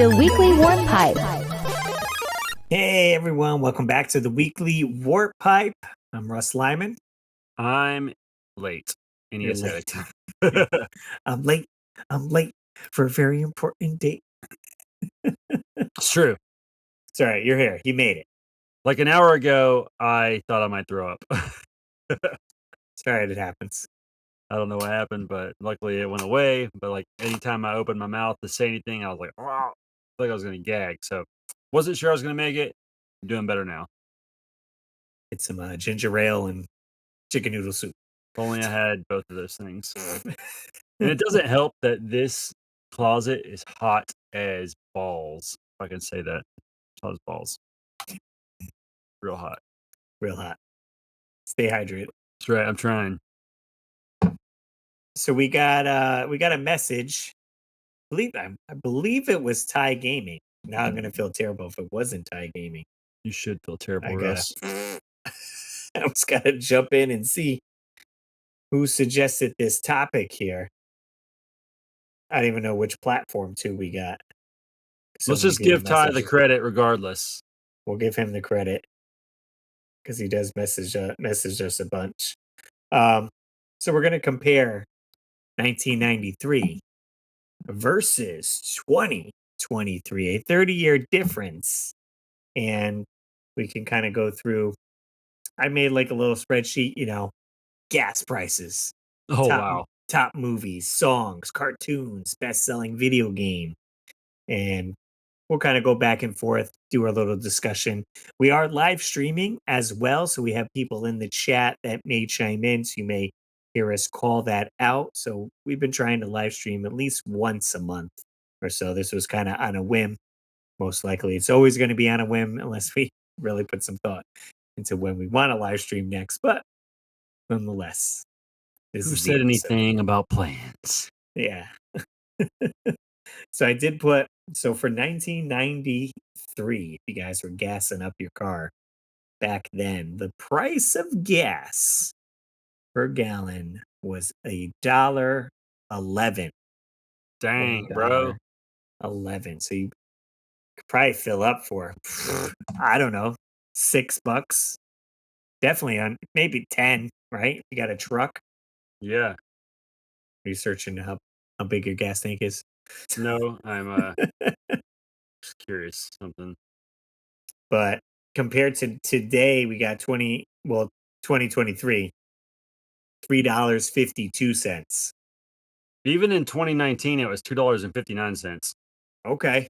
The Weekly Warp Pipe. Hey everyone, welcome back to the Weekly Warp Pipe. I'm Russ Lyman. I'm late. You're late. I'm late. I'm late for a very important date. It's true. It's all right, you're here. You made it. Like an hour ago, I thought I might throw up. It's all right, it happens. I don't know what happened, but luckily it went away. But like anytime I opened my mouth to say anything, I was like, oh, I feel like I was gonna gag. So wasn't sure I was gonna make it. I'm doing better now. It's some ginger ale and chicken noodle soup. If only I had both of those things. And it doesn't help that this closet is hot as balls. If I can say that. It's hot as balls. Real hot. Real hot. Stay hydrated. That's right. I'm trying. So we got a message. I believe it was Thai Gaming. Now I'm gonna feel terrible if it wasn't Thai Gaming. You should feel terrible, Russ. I was gotta jump in and see who suggested this topic here. I don't even know which platform too we got. Let's just give Ty the credit regardless. We'll give him the credit because he does message us a bunch. So we're gonna compare 1993 versus 2023, a 30-year difference, and we can kind of go through. I made like a little spreadsheet, gas prices. Oh, wow. Top movies, songs, cartoons, best-selling video game. And we'll kind of go back and forth, do our little discussion. We are live streaming as well, so we have people in the chat that may chime in, so you may hear us call that out. So we've been trying to live stream at least once a month or so. This was kind of on a whim. Most likely it's always going to be on a whim unless we really put some thought into when we want to live stream next. But nonetheless, who said anything about plans? Yeah. So I did put, so for 1993, if you guys were gassing up your car back then, the price of gas per gallon was $1.11. Dang, bro. 11. So you could probably fill up for, I don't know, $6. Definitely on maybe 10, right? You got a truck. Yeah. Researching how big your gas tank is. No, I'm just curious something. But compared to today, we got 2023, $3.52. Even in 2019, it was $2.59. Okay.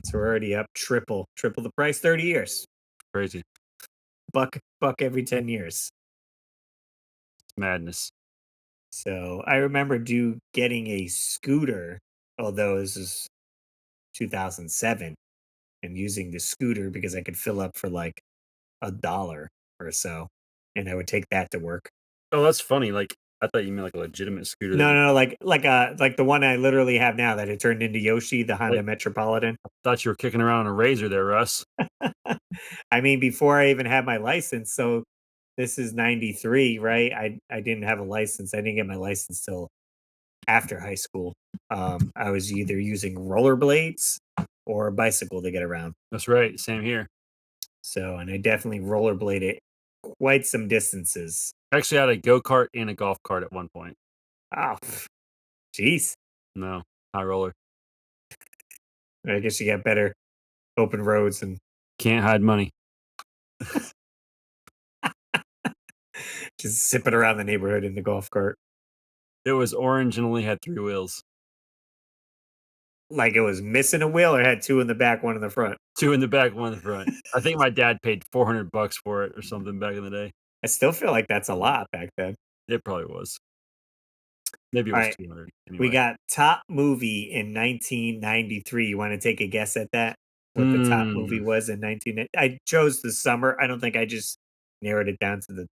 So we're already up triple the price, 30 years. Crazy. Buck every 10 years. It's madness. So I remember getting a scooter, although this is 2007, and using the scooter because I could fill up for like $1 or so, and I would take that to work. Oh, that's funny. Like I thought you meant like a legitimate scooter. No, like the one I literally have now that it turned into Yoshi, the Honda Metropolitan. I thought you were kicking around a razor there, Russ. I mean, before I even had my license, so this is 93, right? I didn't have a license. I didn't get my license till after high school. I was either using rollerblades or a bicycle to get around. That's right. Same here. So, and I definitely rollerbladed quite some distances. Actually, I had a go-kart and a golf cart at one point. Oh, jeez. No, high roller. I guess you got better open roads and can't hide money. Just zipping around the neighborhood in the golf cart. It was orange and only had 3 wheels. Like it was missing a wheel or had 2 in the back, 1 in the front? 2 in the back, 1 in the front. I think my dad paid $400 for it or something back in the day. I still feel like that's a lot back then. It probably was. Maybe it was 200. Anyway. We got top movie in 1993. You want to take a guess at that? What the top movie was in 1990? I chose the summer. I don't think I just narrowed it down to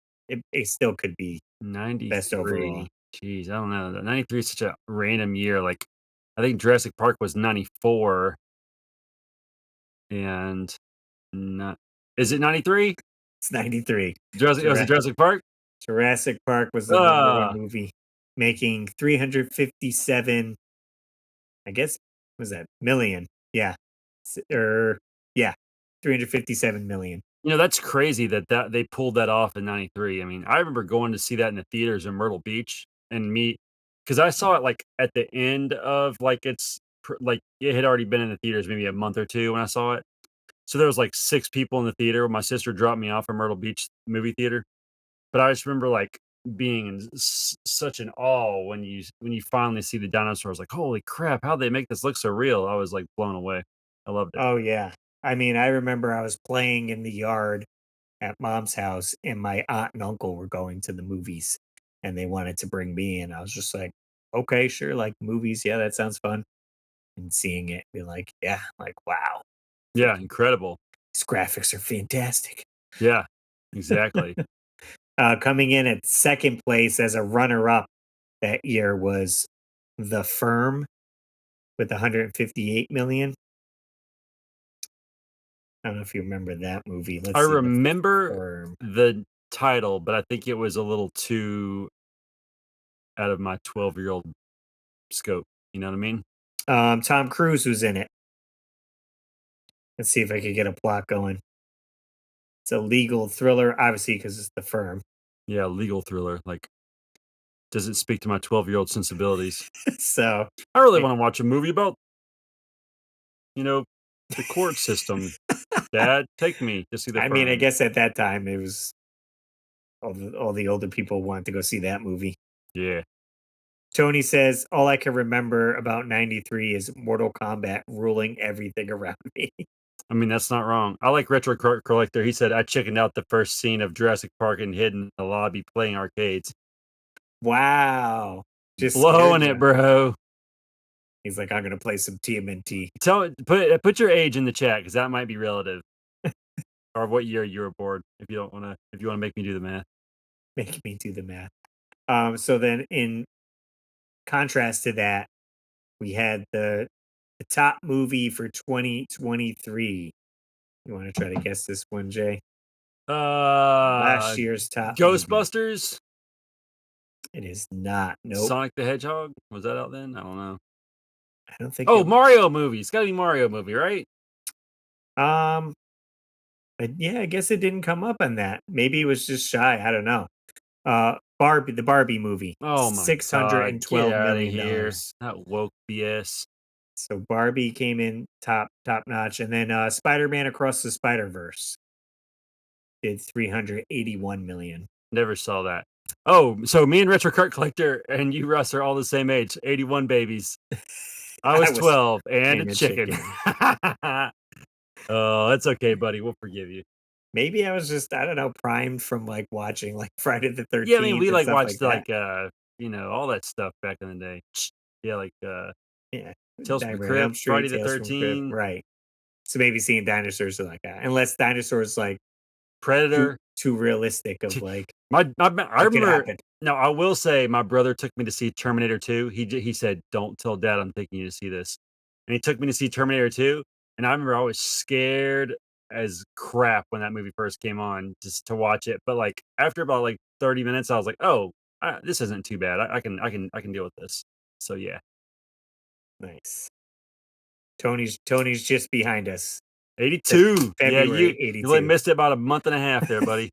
it still could be 93. Best overall. Jeez, I don't know. 93 is such a random year. Like, I think Jurassic Park was 94. And is it 93? It's 93. Was it Jurassic Park? Jurassic Park was the #1 movie, making 357. I guess was that million? Yeah, Or yeah, 357 million. That's crazy that they pulled that off in '93. I mean, I remember going to see that in the theaters in Myrtle Beach and because I saw it, like, at the end of, like, like, it had already been in the theaters maybe a month or 2 when I saw it. So there was, like, 6 people in the theater. My sister dropped me off at Myrtle Beach movie theater, but I just remember, like, being in such an awe when you finally see the dinosaurs, like, "Holy crap, how'd they make this look so real?" I was, like, blown away. I loved it. Oh yeah. I mean, I remember I was playing in the yard at mom's house and my aunt and uncle were going to the movies and they wanted to bring me in. I was just like, okay, sure, like movies, yeah, that sounds fun. And seeing it, be like, yeah, like wow, Yeah, freaking incredible. these graphics are fantastic. Yeah, exactly. Coming in at second place as a runner-up that year was The Firm with 158 million. I don't know if you remember that movie. I Let's see, The remember Firm. the title, but I think it was a little too out of my 12-year-old scope, you know what I mean? Tom Cruise was in it. Let's see if I could get a plot going. It's a legal thriller, obviously, because it's The Firm. Yeah, legal thriller, like, does it speak to my 12-year-old sensibilities? So, I really eh, wanna watch a movie about, you know, the court system. Dad, take me to see The I mean, I Firm. guess at that time it was all the older people wanted to go see that movie. Yeah. Tony says, "All I can remember about '93 is Mortal Kombat ruling everything around me." I mean, that's not wrong. I like Retro Collector. He said, "I chickened out the first scene of Jurassic Park and hid in the lobby playing arcades." Wow. Just Blowing scared it, you. bro. He's like, "I'm gonna play some TMNT." Put your age in the chat because that might be relative, or what year you were born, if you wanna make me do the math. Make me do the math. So then in contrast to that, we had the top movie for 2023. You wanna try to guess this one, Jay? Uh, Last year's top movie. Ghostbusters? It is not. Nope. Sonic the Hedgehog? Was that out then? I don't know. I don't think Oh, it Mario movie. It's gotta be Mario movie, right? um, but yeah, I guess it didn't come up on that. Maybe it was just shy, I don't know. Barbie, the Barbie movie, Oh my god, get $612 out of million here. dollars. That woke BS. So Barbie came in top notch, and then Spider-Man Across the Spider-Verse did 381 million. Never saw that. Oh, so me and Retro Cart Collector and you, Russ, are all the same age, 81 babies. I I was was 12 and a and a chicken. chicken. Oh, that's okay, buddy. We'll forgive you. Maybe I was just, I don't know, primed from like watching like Friday the Yeah, I mean, 13th we and like stuff like watched that. like all that stuff back in the day. Yeah, like Yeah. Tales from the Nightmare on Elm Crypt, Friday Street, the Tales from the Crypt. 13th, Right. So maybe seeing dinosaurs are like that. Unless dinosaurs like too Predator. too realistic of like I what could remember. happen. Now I will say my brother took me to see Terminator 2. He said, "Don't tell dad I'm taking you to see this," and he took me to see Terminator 2. And I remember I was scared as crap when that movie first came on just to watch it. But like after about like 30 minutes, I was like, "Oh, this isn't too bad. I can deal with this." So yeah, Nice. Tony's just behind us. Said 82. Yeah, February you only 82. missed it about a month and a half there, buddy.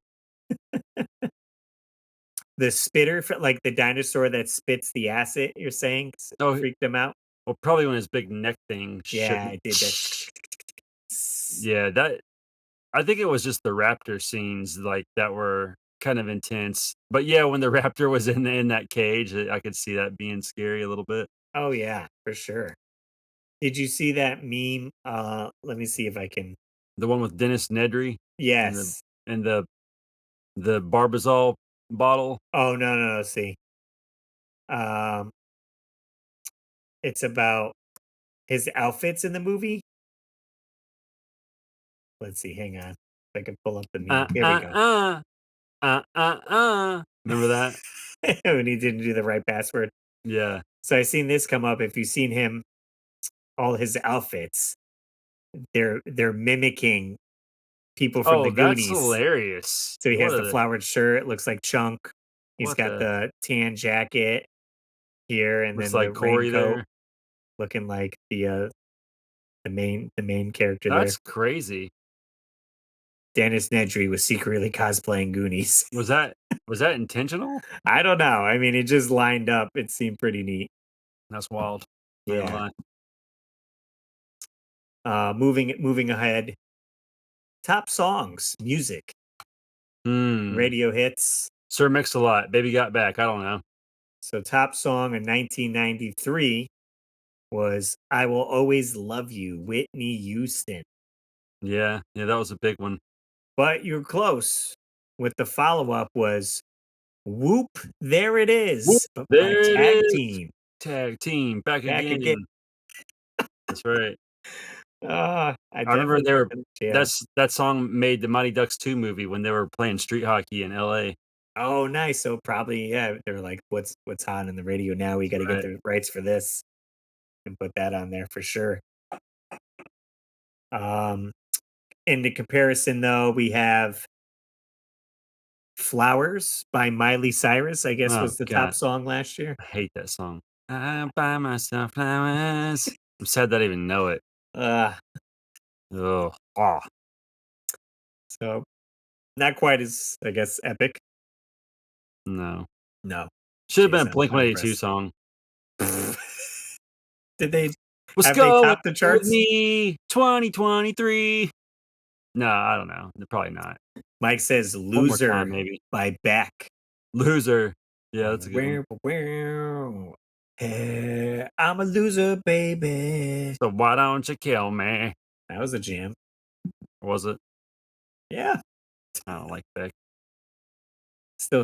The spitter, like the dinosaur that spits the acid, you're saying Oh, freaked them out? well, probably when his big neck thing shook. Yeah, I did that. Yeah, that I think it was just the raptor scenes, like, that were kind of intense. But, yeah, when the raptor was in that cage, I could see that being scary a little bit. Oh yeah, for sure. Did you see that meme? Let me see if I can. The one with Dennis Nedry and the Yes. and the Barbazol bottle. Oh no, no, no. See, um, it's about his outfits in the movie. Let's see. Hang on. If I can pull up the meme. "Uh, Here we uh, go. uh, Remember that? When he didn't do the right password. Yeah. So I seen this come up. If you've seen him, all his outfits, they're mimicking people from Oh, the that's Goonies. hilarious. So he has the flowered shirt, looks like Chunk. He's What got the the tan jacket here, and looks then the like Corey raincoat, there. looking like the main character there. That's crazy. Dennis Nedry was secretly cosplaying Goonies. Was that was that intentional? I don't know. I mean, it just lined up. It seemed pretty neat. That's wild. Not gonna Yeah. lie. Moving ahead. Top songs, music, Hmm. radio hits. Sir Mix-a-Lot, Baby Got Back, I don't know. So top song in 1993 was "I Will Always Love You," Whitney Houston. Yeah, yeah, that was a big one. But you're close. With the follow up was "Whoop, There It Whoop, Is," but by there it Tag is. Team. Tag team back Back again. again. That's right. I I remember definitely they put were them in jam. that song made the Mighty Ducks 2 movie when they were playing street hockey in LA. Oh, nice. So probably, yeah, they're like, what's hot on the radio now? We That's got to get right. the rights for this and put that on there for sure. Um, in the comparison, though, we have "Flowers" by Miley Cyrus. I guess Oh was the top god, song last year. I hate that song. I buy myself flowers. I'm sad that I even know it. Uh, Ugh. Ah, so not quite as, I guess, epic. no. No, Should've been jeez, a I'm Blink-182 unimpressed. song. Did they "What's have they going topped the on with charts? me 2023?" No, I don't know. Probably not. Mike says One more time, "Loser" maybe. by Beck. Loser. Yeah, that's a good one. Hey, I'm a loser, baby. So why don't you kill me? That was a jam. Was it? Yeah, I don't like Beck.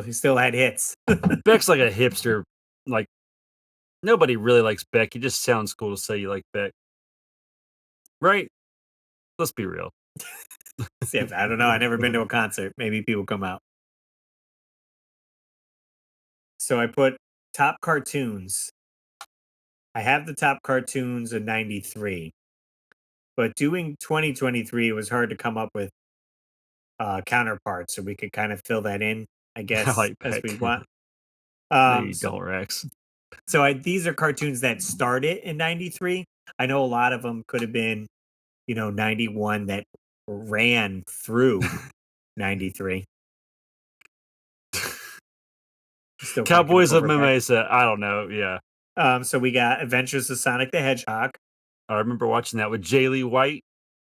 he still had hits. Beck's like a hipster. Like nobody really likes Beck. It just sounds cool to say you like Beck, right? Let's be real. See, I don't know. I never been to a concert. Maybe people come out. So I put top cartoons. I have the top cartoons in '93, but doing 2023 was hard to come up with counterparts, so we could kind of fill that in, I I guess, like as Beck. we want. No, Um, you don't, Rex. so these are cartoons that started in '93. I know a lot of them could have been, 91 that ran through '93. Still kind of can Cowboys of incorporate that. Mesa. I don't know. Yeah, So we got Adventures of Sonic the Hedgehog. I remember watching that with Jay Lee White,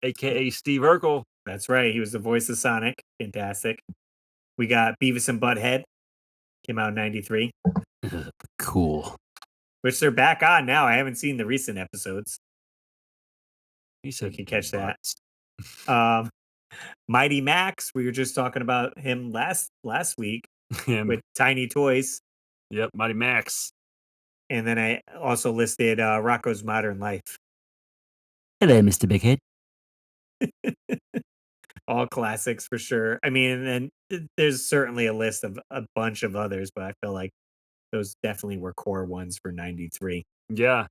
Yeah, aka Steve Urkel. that's right. He was the voice of Sonic. Fantastic. We got Beavis and Butthead. Came out in '93, Cool. which they're back on now. I haven't seen the recent episodes, He so you said can catch that. butts. Um, Mighty Max. We were just talking about him last week Him. with Tiny Toys, Yep. Mighty Max. and then I also listed Rocco's Modern Life. Hello, Mr. Bighead. All classics for sure. I mean, and there's certainly a list of a bunch of others, but I feel like those definitely were core ones for '93. Yeah.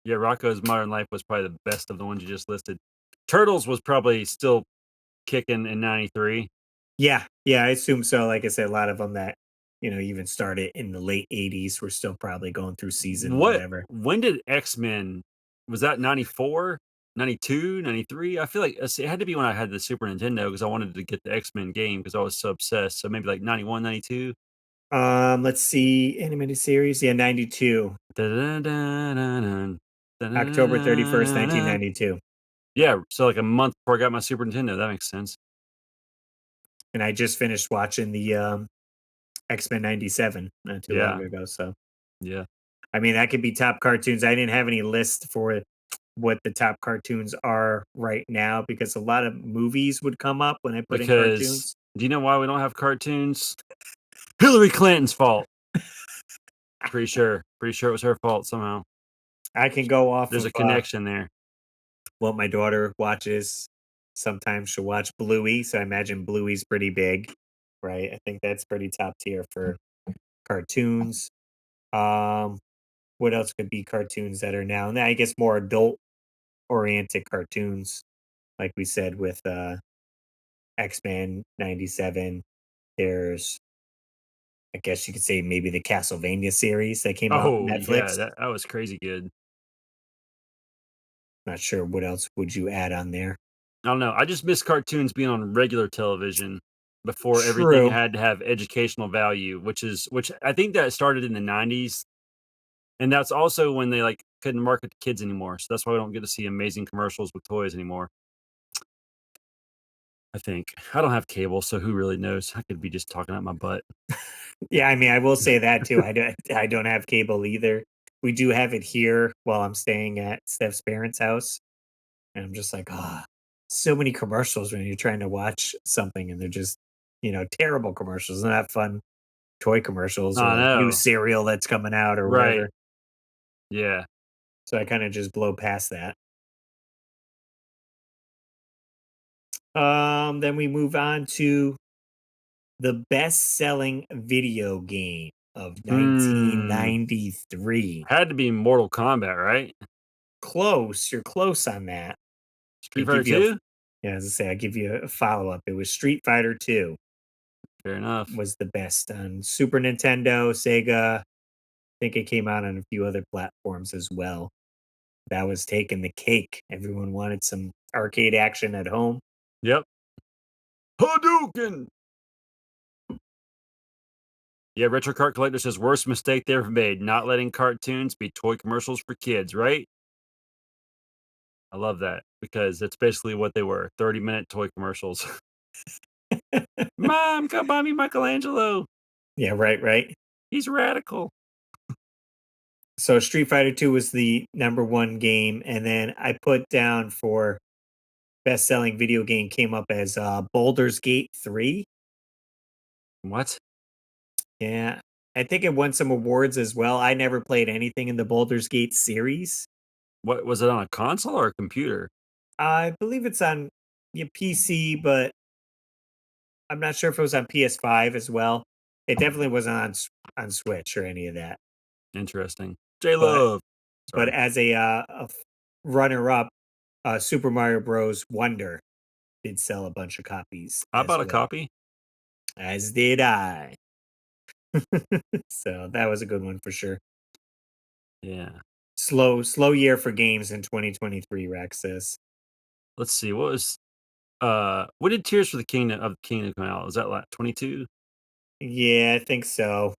Yeah, Rocco's Modern Life was probably the best of the ones you just listed. Turtles was probably still kicking in '93. Yeah, yeah, I assume so. Like I said, a lot of them that even started in the late '80s were still probably going through season What whatever. when did X-Men was that 94, 92, 93? I feel like it had to be when I had the Super Nintendo because I wanted to get the X-Men game because I was so obsessed. So maybe like 91, 92. Let's see, animated series. Yeah, '92, October 31st, 1992, Yeah, so like a month before I got my Super Nintendo. That makes sense. and I just finished watching the X-Men '97 not too long Yeah, ago. So yeah. I mean, that could be top cartoons. I didn't have any list for what the top cartoons are right now because a lot of movies would come up when I put in Because cartoons. do you know why we don't have cartoons? Hillary Clinton's fault. Pretty sure. Pretty sure it was her fault somehow. I can go off There's of a connection there. what my daughter watches. Sometimes she'll watch Bluey, so I imagine Bluey's pretty big, right? I think that's pretty top tier for cartoons. Um, what else could be cartoons that are now? And I guess more adult oriented cartoons, like we said with X-Men '97. There's, I guess you could say maybe the Castlevania series that came out on Oh, yeah, Netflix. that was crazy good. Not sure what else would you add on there. I don't know. I just miss cartoons being on regular television before everything True. had to have educational value, which I think that started in the '90s, and that's also when they, like, couldn't market to kids anymore, so that's why we don't get to see amazing commercials with toys anymore, I think. I don't have cable, so who really knows? I could be just talking out my butt. Yeah, I mean, I will say that too. I don't have cable either. We do have it here while I'm staying at Steph's parents' house, and I'm just like, ah, so many commercials when you're trying to watch something, and they're just, terrible commercials, not fun toy commercials or I like new know. cereal that's coming out or Right. whatever. Yeah. So I kind of just blow past that. Then we move on to the best-selling video game of Hmm. 1993. Had to be Mortal Kombat, right? Close, you're close on that. I Street Fighter give you a 2? Yeah, as I say, I give you a follow-up. It was Street Fighter 2 Fair enough. was the best on Super Nintendo, Sega. I think it came out on a few other platforms as well. That was taking the cake. Everyone wanted some arcade action at home. Yep. Hadouken! Yeah, Retro Cart Collector says, "Worst mistake they ever made, not letting cartoons be toy commercials for kids," right? I love that because that's basically what they were, 30-minute toy commercials. "Mom, come buy me Michelangelo. Yeah, right, right. He's radical." So Street Fighter 2 was the number one game, and then I put down for best-selling video game came up as Baldur's Gate 3. What? Yeah. I think it won some awards as well. I never played anything in the Baldur's Gate series. What was it, on a console or a computer? I believe it's on your PC, but I'm not sure if it was on PS5 as well. It definitely wasn't on Switch or any of that. Interesting. But J-Love. but Sorry. as a runner-up, Super Mario Bros. Wonder did sell a bunch of copies I as bought a well, copy. as did I. So that was a good one for sure. Yeah. Slow year for games in 2023, Rex says. Let's see, what did Tears for the Kingdom come out? Was that, like, 22? Yeah, I think so.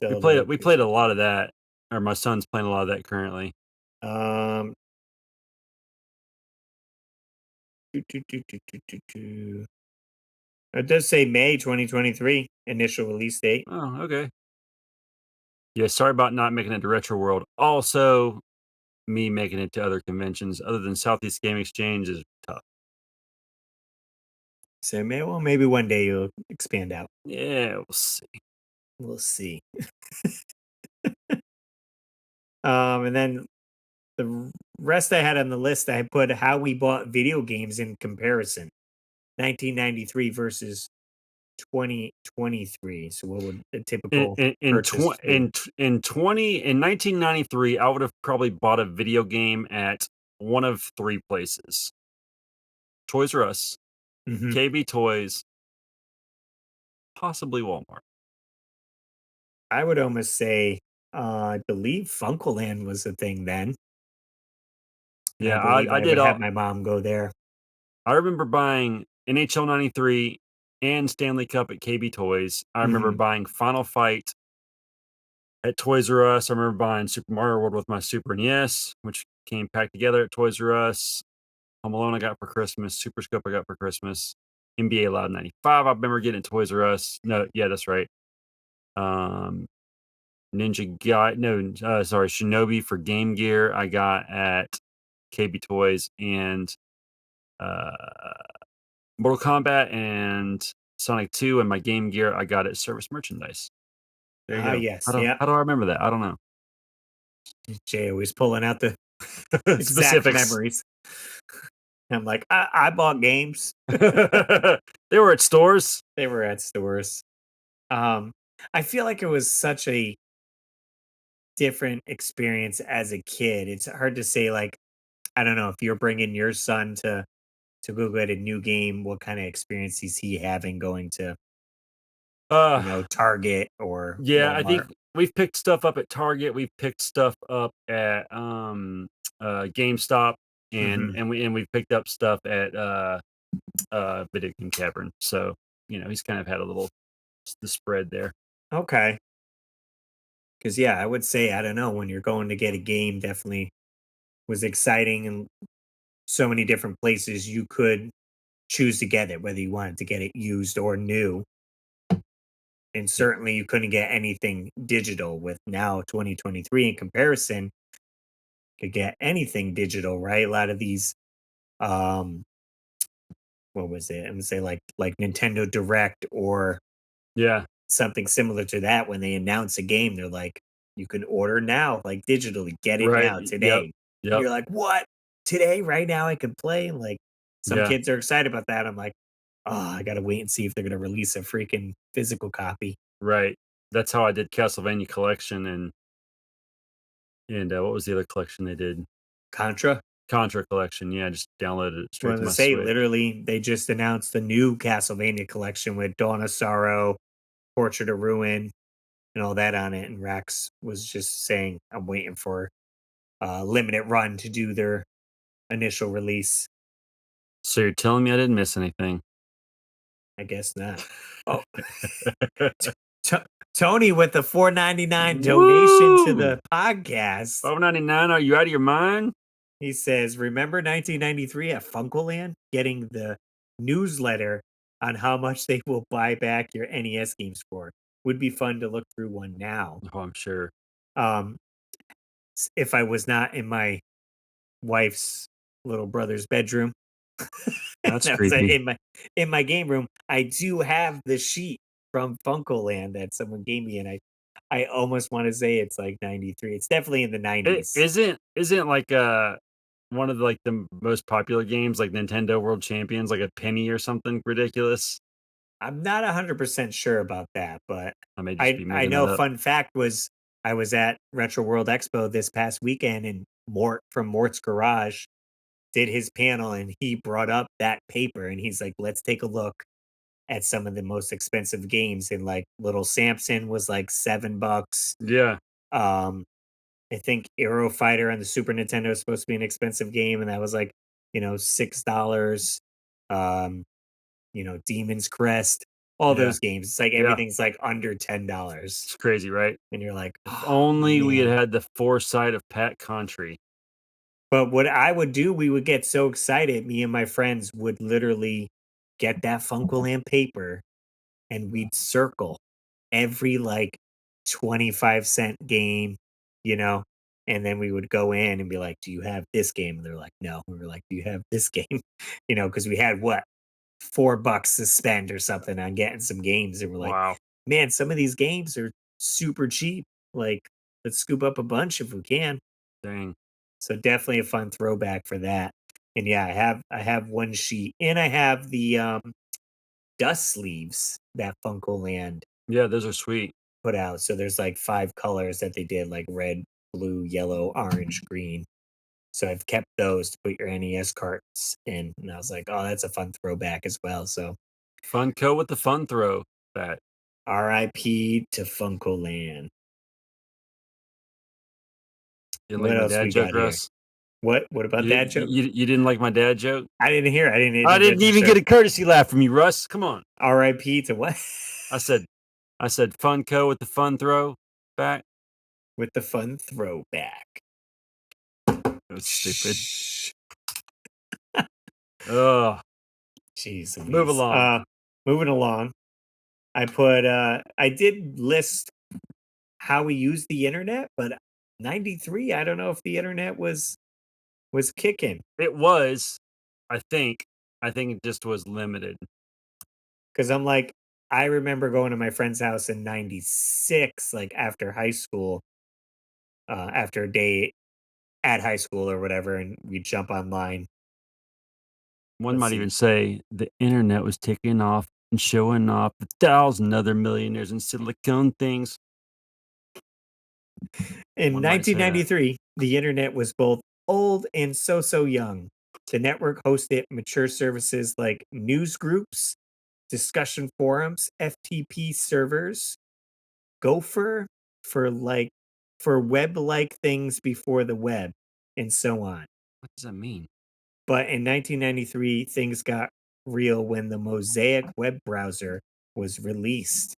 We So played the it we played a lot of that, or my son's playing a lot of that currently. um do, do, do, do, do, do, do. It does say May 2023 initial release date. Oh, okay. Yeah, sorry about not making it to Retro World. Also, me making it to other conventions other than Southeast Game Exchange is tough. So maybe one day you'll expand out. Yeah, we'll see. We'll see. And then rest I had on the list, I put how we bought video games in comparison. 1993 versus 2023. So what would a typical purchase be? In 1993, I would have probably bought a video game at one of 3 places: Toys R Us, Hmm. KB Toys, possibly Walmart. I would almost say, I believe Funkoland was a thing then, and I Yeah, believe I I did would have all my mom go there. I remember buying NHL '93 and Stanley Cup at KB Toys. I remember Hmm. buying Final Fight at Toys R Us. I remember buying Super Mario World with my Super NES, which came packed together at Toys R Us. Home Alone I got for Christmas. Super Scope I got for Christmas. NBA Live '95 I remember getting at Toys R Us. No, yeah, that's right. Um, Ninja Guy, no, sorry, Shinobi for Game Gear I got at KB Toys, and uh, Mortal Kombat and Sonic 2 and my Game Gear I got at Service Merchandise. There you Ah, go. yes, yeah. How do I remember that? I don't know. Jay always pulling out the exact Specifics. memories. I'm like, I bought games. They were at stores. They were at stores. Um, I feel like it was such a different experience as a kid. It's hard to say, like, I don't know if you're bringing your son to go get a new game, what kind of experience is he having going to, Uh, Target or yeah, I Walmart? think we've picked stuff up at Target. We've picked stuff up at GameStop. Mhm. we picked up stuff at Video Game Cavern. So, he's kind of had a little the spread there. Okay. 'Cause, yeah, I would say, I don't know, when you're going to get a game, definitely was exciting and so many different places you could choose to get it, whether you wanted to get it used or new. And Yeah. certainly you couldn't get anything digital with now 2023 in comparison, could get anything digital, right? A lot of these, um, what was it? I'm gonna say like Nintendo Direct or Yeah. something similar to that. When they announce a game, they're like, you can order now, like digitally, get it Right. now Yep. today. And Yep. you're like, what? Today, right now, I can play. And like some Yeah. kids are excited about that. I'm like, oh, I gotta wait and see if they're gonna release a freaking physical copy. Right. That's how I did Castlevania Collection and what was the other collection they did? Contra. Contra Collection. Yeah, I just downloaded it straight Well, to to my say, Switch. literally, they just announced the new Castlevania collection with Dawn of Sorrow, Portrait of Ruin, and all that on it. And Rax was just saying, I'm waiting for a limited run to do their initial release. So you're telling me I didn't miss anything? I guess not. Oh, T- T- Tony with the 4.99 donation to Woo! the podcast. 5.99. Are you out of your mind? He says, "Remember 1993 at Funkoland, getting the newsletter on how much they will buy back your NES games for? Would be fun to look through one now. Oh, I'm sure. Um, if I was not in my wife's little brother's bedroom, That's that was creepy. in my game room. I do have the sheet from Funkoland that someone gave me, and I almost want to say it's like 93. It's definitely in the It 90s. isn't like one of the, like the most popular games like Nintendo World Champions like a penny or something ridiculous. I'm not 100% sure about that, but I may just I be I making that know up. fun fact was I was at Retro World Expo this past weekend and Mort from Mort's Garage did his panel and he brought up that paper and he's like, "Let's take a look at some of the most expensive games." And like Little Samson was like $7. Yeah, Um I think Aero Fighter on the Super Nintendo is supposed to be an expensive game and that was like, $6. Um Demon's Crest, all yeah, those games. It's like yeah. everything's like under $10. It's crazy, right? And you're like, If "Oh, only we had man." had the foresight of Pat Contry. But what I would do, we would get so excited, me and my friends would literally get that Funkoland paper and we'd circle every like 25-cent game, you know? And then we would go in and be like, "Do you have this game?" And they're like, "No." We were like, "Do you have this game?" Because we had what? $4 to spend or something on getting some games, and we're like, Wow, "Man, some of these games are super cheap. Like, let's scoop up a bunch if we can." dang. So definitely a fun throwback for that. And yeah, I have one sheet, and I have the dust sleeves that Funkoland Yeah, those are sweet. put out. So there's like 5 colors that they did, like red, blue, yellow, orange, green. So I've kept those to put your NES carts in, and I was like, "Oh, that's a fun throwback as well." So Funko with the fun throw back. RIP to Funkoland. You didn't like What my else dad we joke, got here? Russ? What about that joke? You didn't like my dad joke? I didn't hear. I didn't. It I didn't didn't even show. get a courtesy laugh from you, Russ. Come on. RIP to what? I said I said Funko with the fun throw back. With the fun throwback. It was stupid. Shh. Ugh. Jeez Move Louise. along. Moving along. I did list how we use the internet, but 93, I don't know if the internet was kicking. It was, I think. I think it just was limited. Because I'm like, I remember going to my friend's house in 96, like after high school, after a day at high school or whatever, and we'd jump online. One Let's might see. even say the internet was taking off and showing off 1,000 other millionaires in silicone things. In One might say that. 1993, the internet was both old and so young. The network hosted mature services like news groups, discussion forums, FTP servers, Gopher for like for web like things before the web, and so on. What does that mean? But in 1993, things got real when the Mosaic web browser was released.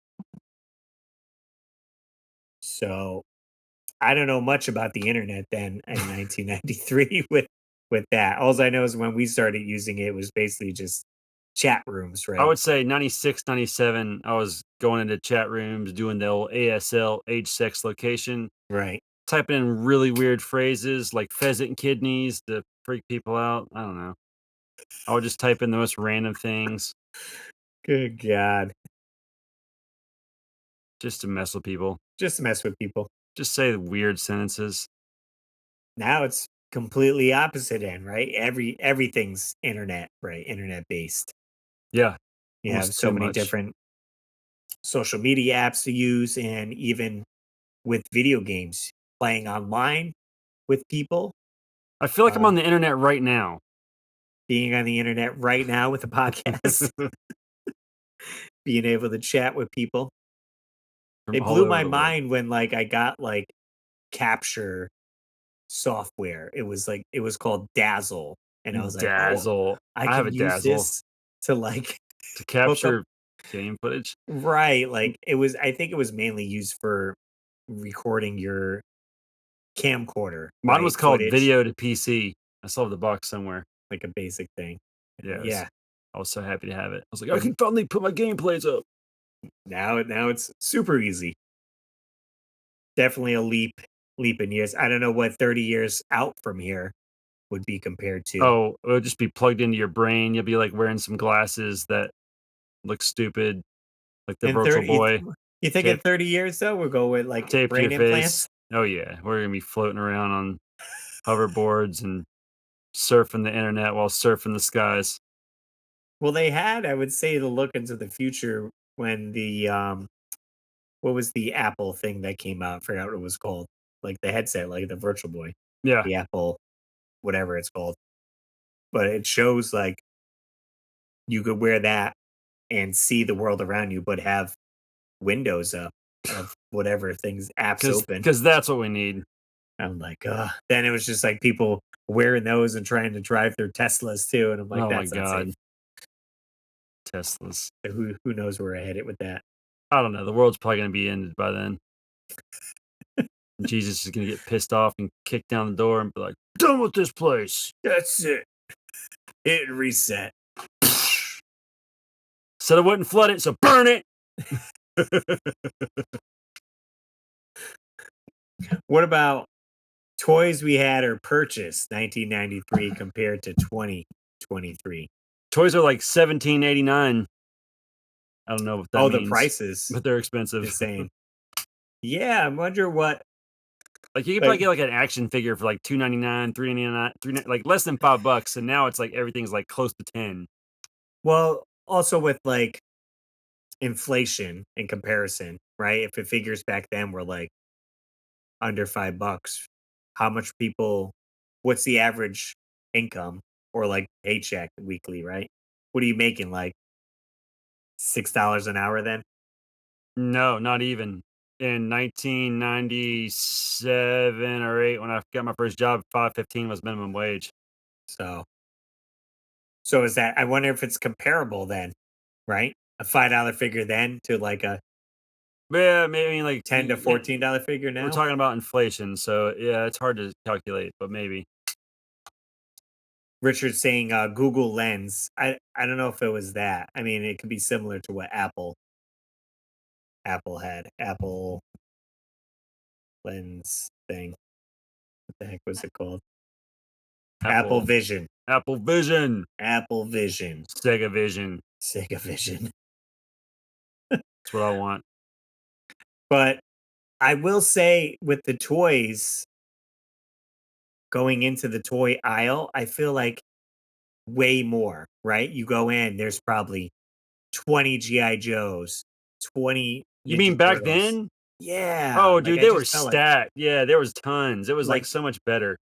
So I don't know much about the internet then in 1993 with that. All I know is when we started using it, it was basically just chat rooms, I right? would say 96, 97. I was going into chat rooms, doing the old ASL, age, sex, location, Right. typing in really weird phrases like pheasant kidneys to freak people out. I don't know. I would just type in the most random things Good God. just to mess with people. Just to mess with people. Just say weird sentences. Now it's completely opposite end, right? Everything's internet, right? Internet based. Yeah, You almost have so too many much. different social media apps to use, and even with video games, playing online with people, I feel like I'm uh, on the internet right now. being on the internet right now with a podcast, being able to chat with people. From It all blew over my the world. mind when like I got like capture software. It was called Dazzle, and I was like, "Oh, Dazzle. I I have can a use Dazzle this to like to hook up." capture game footage. Right, like it was. I think it was mainly used for recording your camcorder, Mine right? was called Footage, Video to PC. I still have the box somewhere. like a basic thing. Yes. Yeah, I was so happy to have it. I was like, I but can finally put my gameplays up. now it's super easy. Definitely a leap in years. I don't know what 30 years out from here would be compared to. Oh, it'll just be plugged into your brain. You'll be like wearing some glasses that look stupid, like the In Virtual 30, Boy you think in taped 30 years though we'll go with like taped to your brain face. implants? Oh yeah, we're gonna be floating around on hoverboards and surfing the internet while surfing the skies. Well, they had, I would say, to look into the future when the what was the Apple thing that came out? I forgot what it was called. Like the headset, like the Virtual Boy, Yeah, the Apple, whatever it's called. But it shows like you could wear that and see the world around you, but have windows up of whatever things apps because open. that's what we need. I'm like, then it was just like people wearing those and trying to drive their Teslas too. And I'm like, Oh my that's not safe. god, Teslas. So who knows where I headed with that? I don't know. The world's probably gonna be ended by then. Jesus is gonna get pissed off and kick down the door and be like, "Done with this place." That's it. Hit reset. Said I wouldn't flood it, so burn it. What about toys we had or purchased 1993 compared to 2023? Toys are like 17.89. I don't know what that Oh, the means, prices but they're expensive. insane. Yeah, I wonder what Like you could probably like get like an action figure for like 2.99, 3.99, like less than $5, and now it's like everything's like close to 10. well, also with like inflation in comparison, right? If the figures back then were like under $5, how much people what's the average income or like paycheck weekly, right? What are you making like $6 an hour then? No, not even. In 1997 or 8, when I got my first job, 5.15 was minimum wage. So so is that I wonder if it's comparable then, right? A $5 figure then to like a Yeah, maybe like 10 to $14 figure we're now? talking about inflation, so yeah, it's hard to calculate, but maybe. Richard's saying Google Lens. I don't know if it was that. I mean, it could be similar to what Apple had. Apple Lens thing. What the heck was it called? Apple Apple Vision. Apple Vision, Apple Vision. Sega Vision. Sega Vision. That's what I want. But I will say with the toys going into the toy aisle, I feel like way more, right? You go in, there's probably 20 GI Joes, 20 You Ninja mean back Turtles. then? Yeah, Oh, like dude, I they were just felt stacked. Yeah, there was tons. It was like like so much better.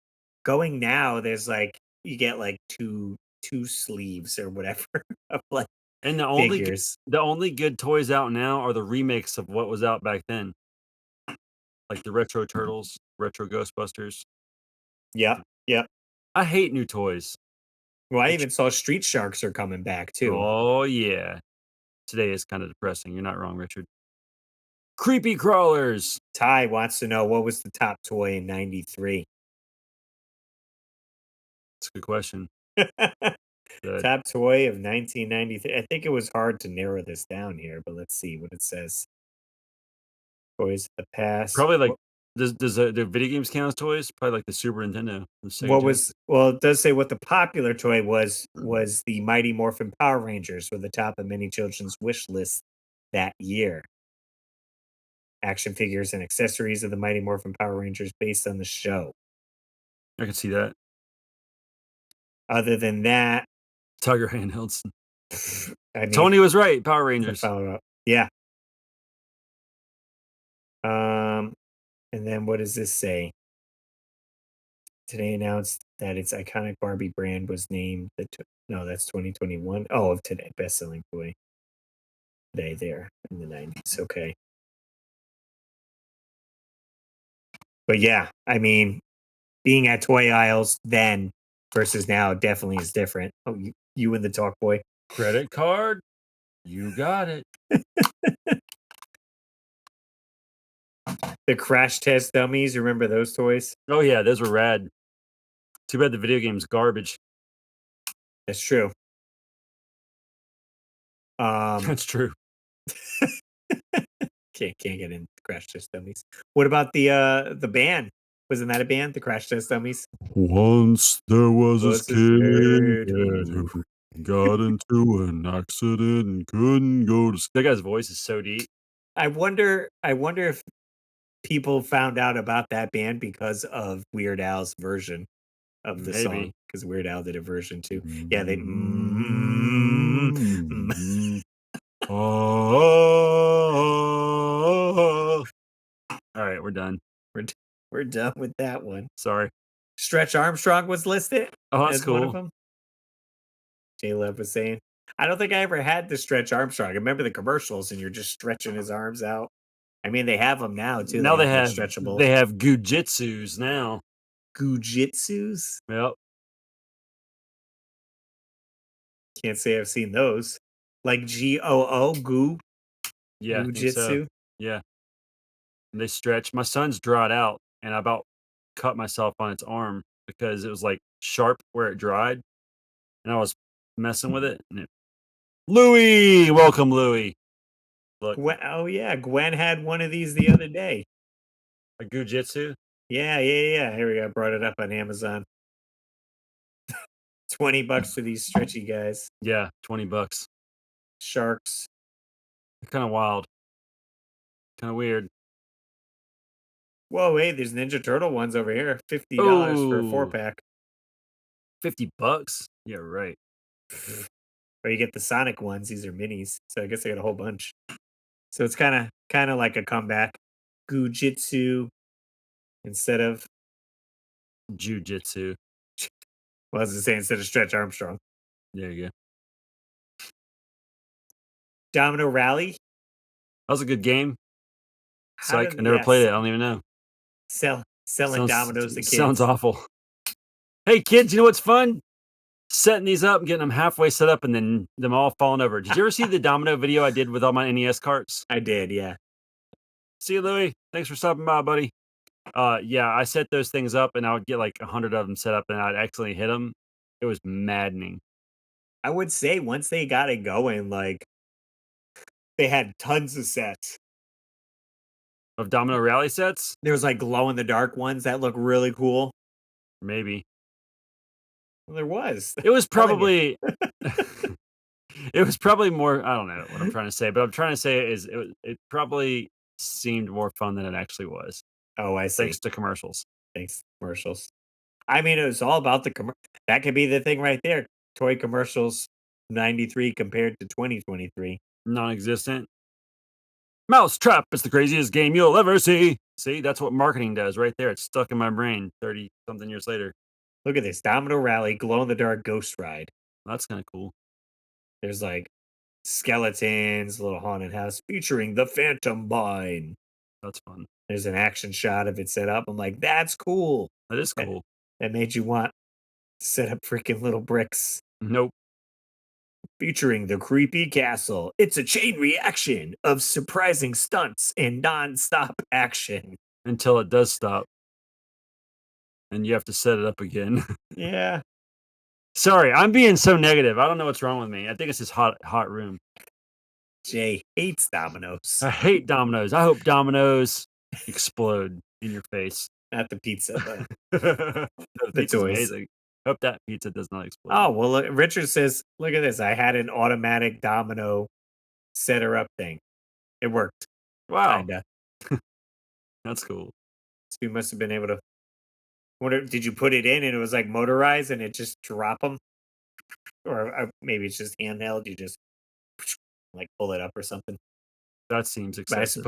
going now. There's like you get like two sleeves or whatever of like And figures. the only good toys out now are the remakes of what was out back then, like the retro Turtles, retro Ghostbusters. Yep, yep. I hate new toys. Well, I Which even saw Street Sharks are coming back too. oh, yeah. Today is kinda depressing, you're not wrong, Richard. Creepy crawlers! Ty wants to know what was the top toy in '93. That's a good question. The Top toy of 1993. I think it was hard to narrow this down here, but let's see what it says. Toys of the past. probably, like does the video games count as toys? Probably like the Super Nintendo, the Sega What Genesis. was well, it does say what the popular toy was the Mighty Morphin Power Rangers were the top of many children's wish lists that year. Action figures and accessories of the Mighty Morphin Power Rangers based on the show. I can see that. Other than that, Tiger handhelds. I mean, Tony was right, Power the Rangers. follow up. Yeah. Um, and then what does this say? Today announced that its iconic Barbie brand was named no, that's 2021. Oh, of today, best selling toy today there in the 90s. Okay. But yeah, I mean, being at toy aisles then versus now definitely is different. Oh, you and the talk boy. Credit card? You got it. The crash test dummies, remember those toys? Oh, yeah, those were rad. Too bad the video game's garbage. That's true. Um, That's true. can't get in crash test dummies. What about the band? Wasn't that a band? The crash test dummies? Once there was this Was this kid kid who who got into an accident and couldn't go to that guy's voice is so deep. I wonder if people found out about that band because of Weird Al's version of the song, Maybe. because Weird Al did a version too. Yeah, they Mm. Oh. Alright, we're done. we're d we're done with that one. Sorry. Stretch Armstrong was listed Oh, that's as one of cool. them. J Love was saying. I don't think I ever had the Stretch Armstrong. I remember the commercials and you're just stretching his arms out. I mean, they have them now too. They Now have like stretchable they have gujitsus now. gujitsus. Yep. Can't say I've seen those. Like GOO, Yeah, I think so. gujitsu. Yeah. And they stretch. My son's dried out, and I about cut myself on its arm because it was, like, sharp where it dried, and I was messing with it, and it Louis! Welcome, Louis. Look, Oh yeah, Gwen had one of these the other day. a gujitsu? Yeah. Here we go. I brought it up on Amazon. $20 for these stretchy guys. Yeah, 20 bucks. Sharks. Kinda wild. Kinda weird. Whoa, hey, there's Ninja Turtle ones over here. $50 for a four Oh, pack. 50 bucks? Yeah, right. Or you get the Sonic ones. These are minis. So I guess I got a whole bunch. So it's kind of like a comeback. Gujitsu instead of Jujitsu. well, I was gonna say instead of Stretch Armstrong. There you go. Domino Rally. That was a good game. How Psych, did I never played yes it, I don't even know. selling dominoes to Sounds kids? awful. Hey, kids, you know what's fun? Setting these up and getting them halfway set up and then them all falling over. Did you ever see the domino video I did with all my NES carts? I did, yeah. See you, Louis. Thanks for stopping by, buddy. Yeah, I set those things up and I would get like 100 of them set up and I'd accidentally hit them. It was maddening. I would say once they got it going, like they had tons of sets. Of domino rally sets? There was like glow in the dark ones that look really cool. Maybe. Well, there was. It was Telling you. probably it was probably more I don't know what I'm trying to say, but I'm trying to say is it probably seemed more fun than it actually was, Oh, I see. thanks to commercials. Thanks, commercials. I mean, it was all about the that could be the thing right there. Toy commercials 93 compared to 2023. Non-existent. Mousetrap is the craziest game you'll ever see. See, that's what marketing does right there. It's stuck in my brain 30 something years later. Look at this Domino Rally, glow in the dark ghost ride. That's kind of cool. There's like skeletons, a little haunted house featuring the Phantom Mine. That's fun. There's an action shot of it set up. I'm like, that's cool. That is That, cool. that made you want Set up freaking little bricks. Nope. Featuring the creepy castle. It's a chain reaction of surprising stunts and non-stop action. Until it does stop, and you have to set it up again. Yeah. Sorry, I'm being so negative. I don't know what's wrong with me. I think it's this hot room. Jay hates dominoes. I hate Domino's. I hope Domino's explode in your face. Not the pizza, but The the pizza's toys. amazing. Hope that pizza does not explode. Oh, well, look, Richard says, look at this. I had an automatic domino setter up thing. It worked, Wow, kinda. that's cool. So you must have been able to. Wonder, did you put it in and it was like motorized and it just drop them, or maybe it's just handheld? You just like pull it up or something. That seems But I excessive.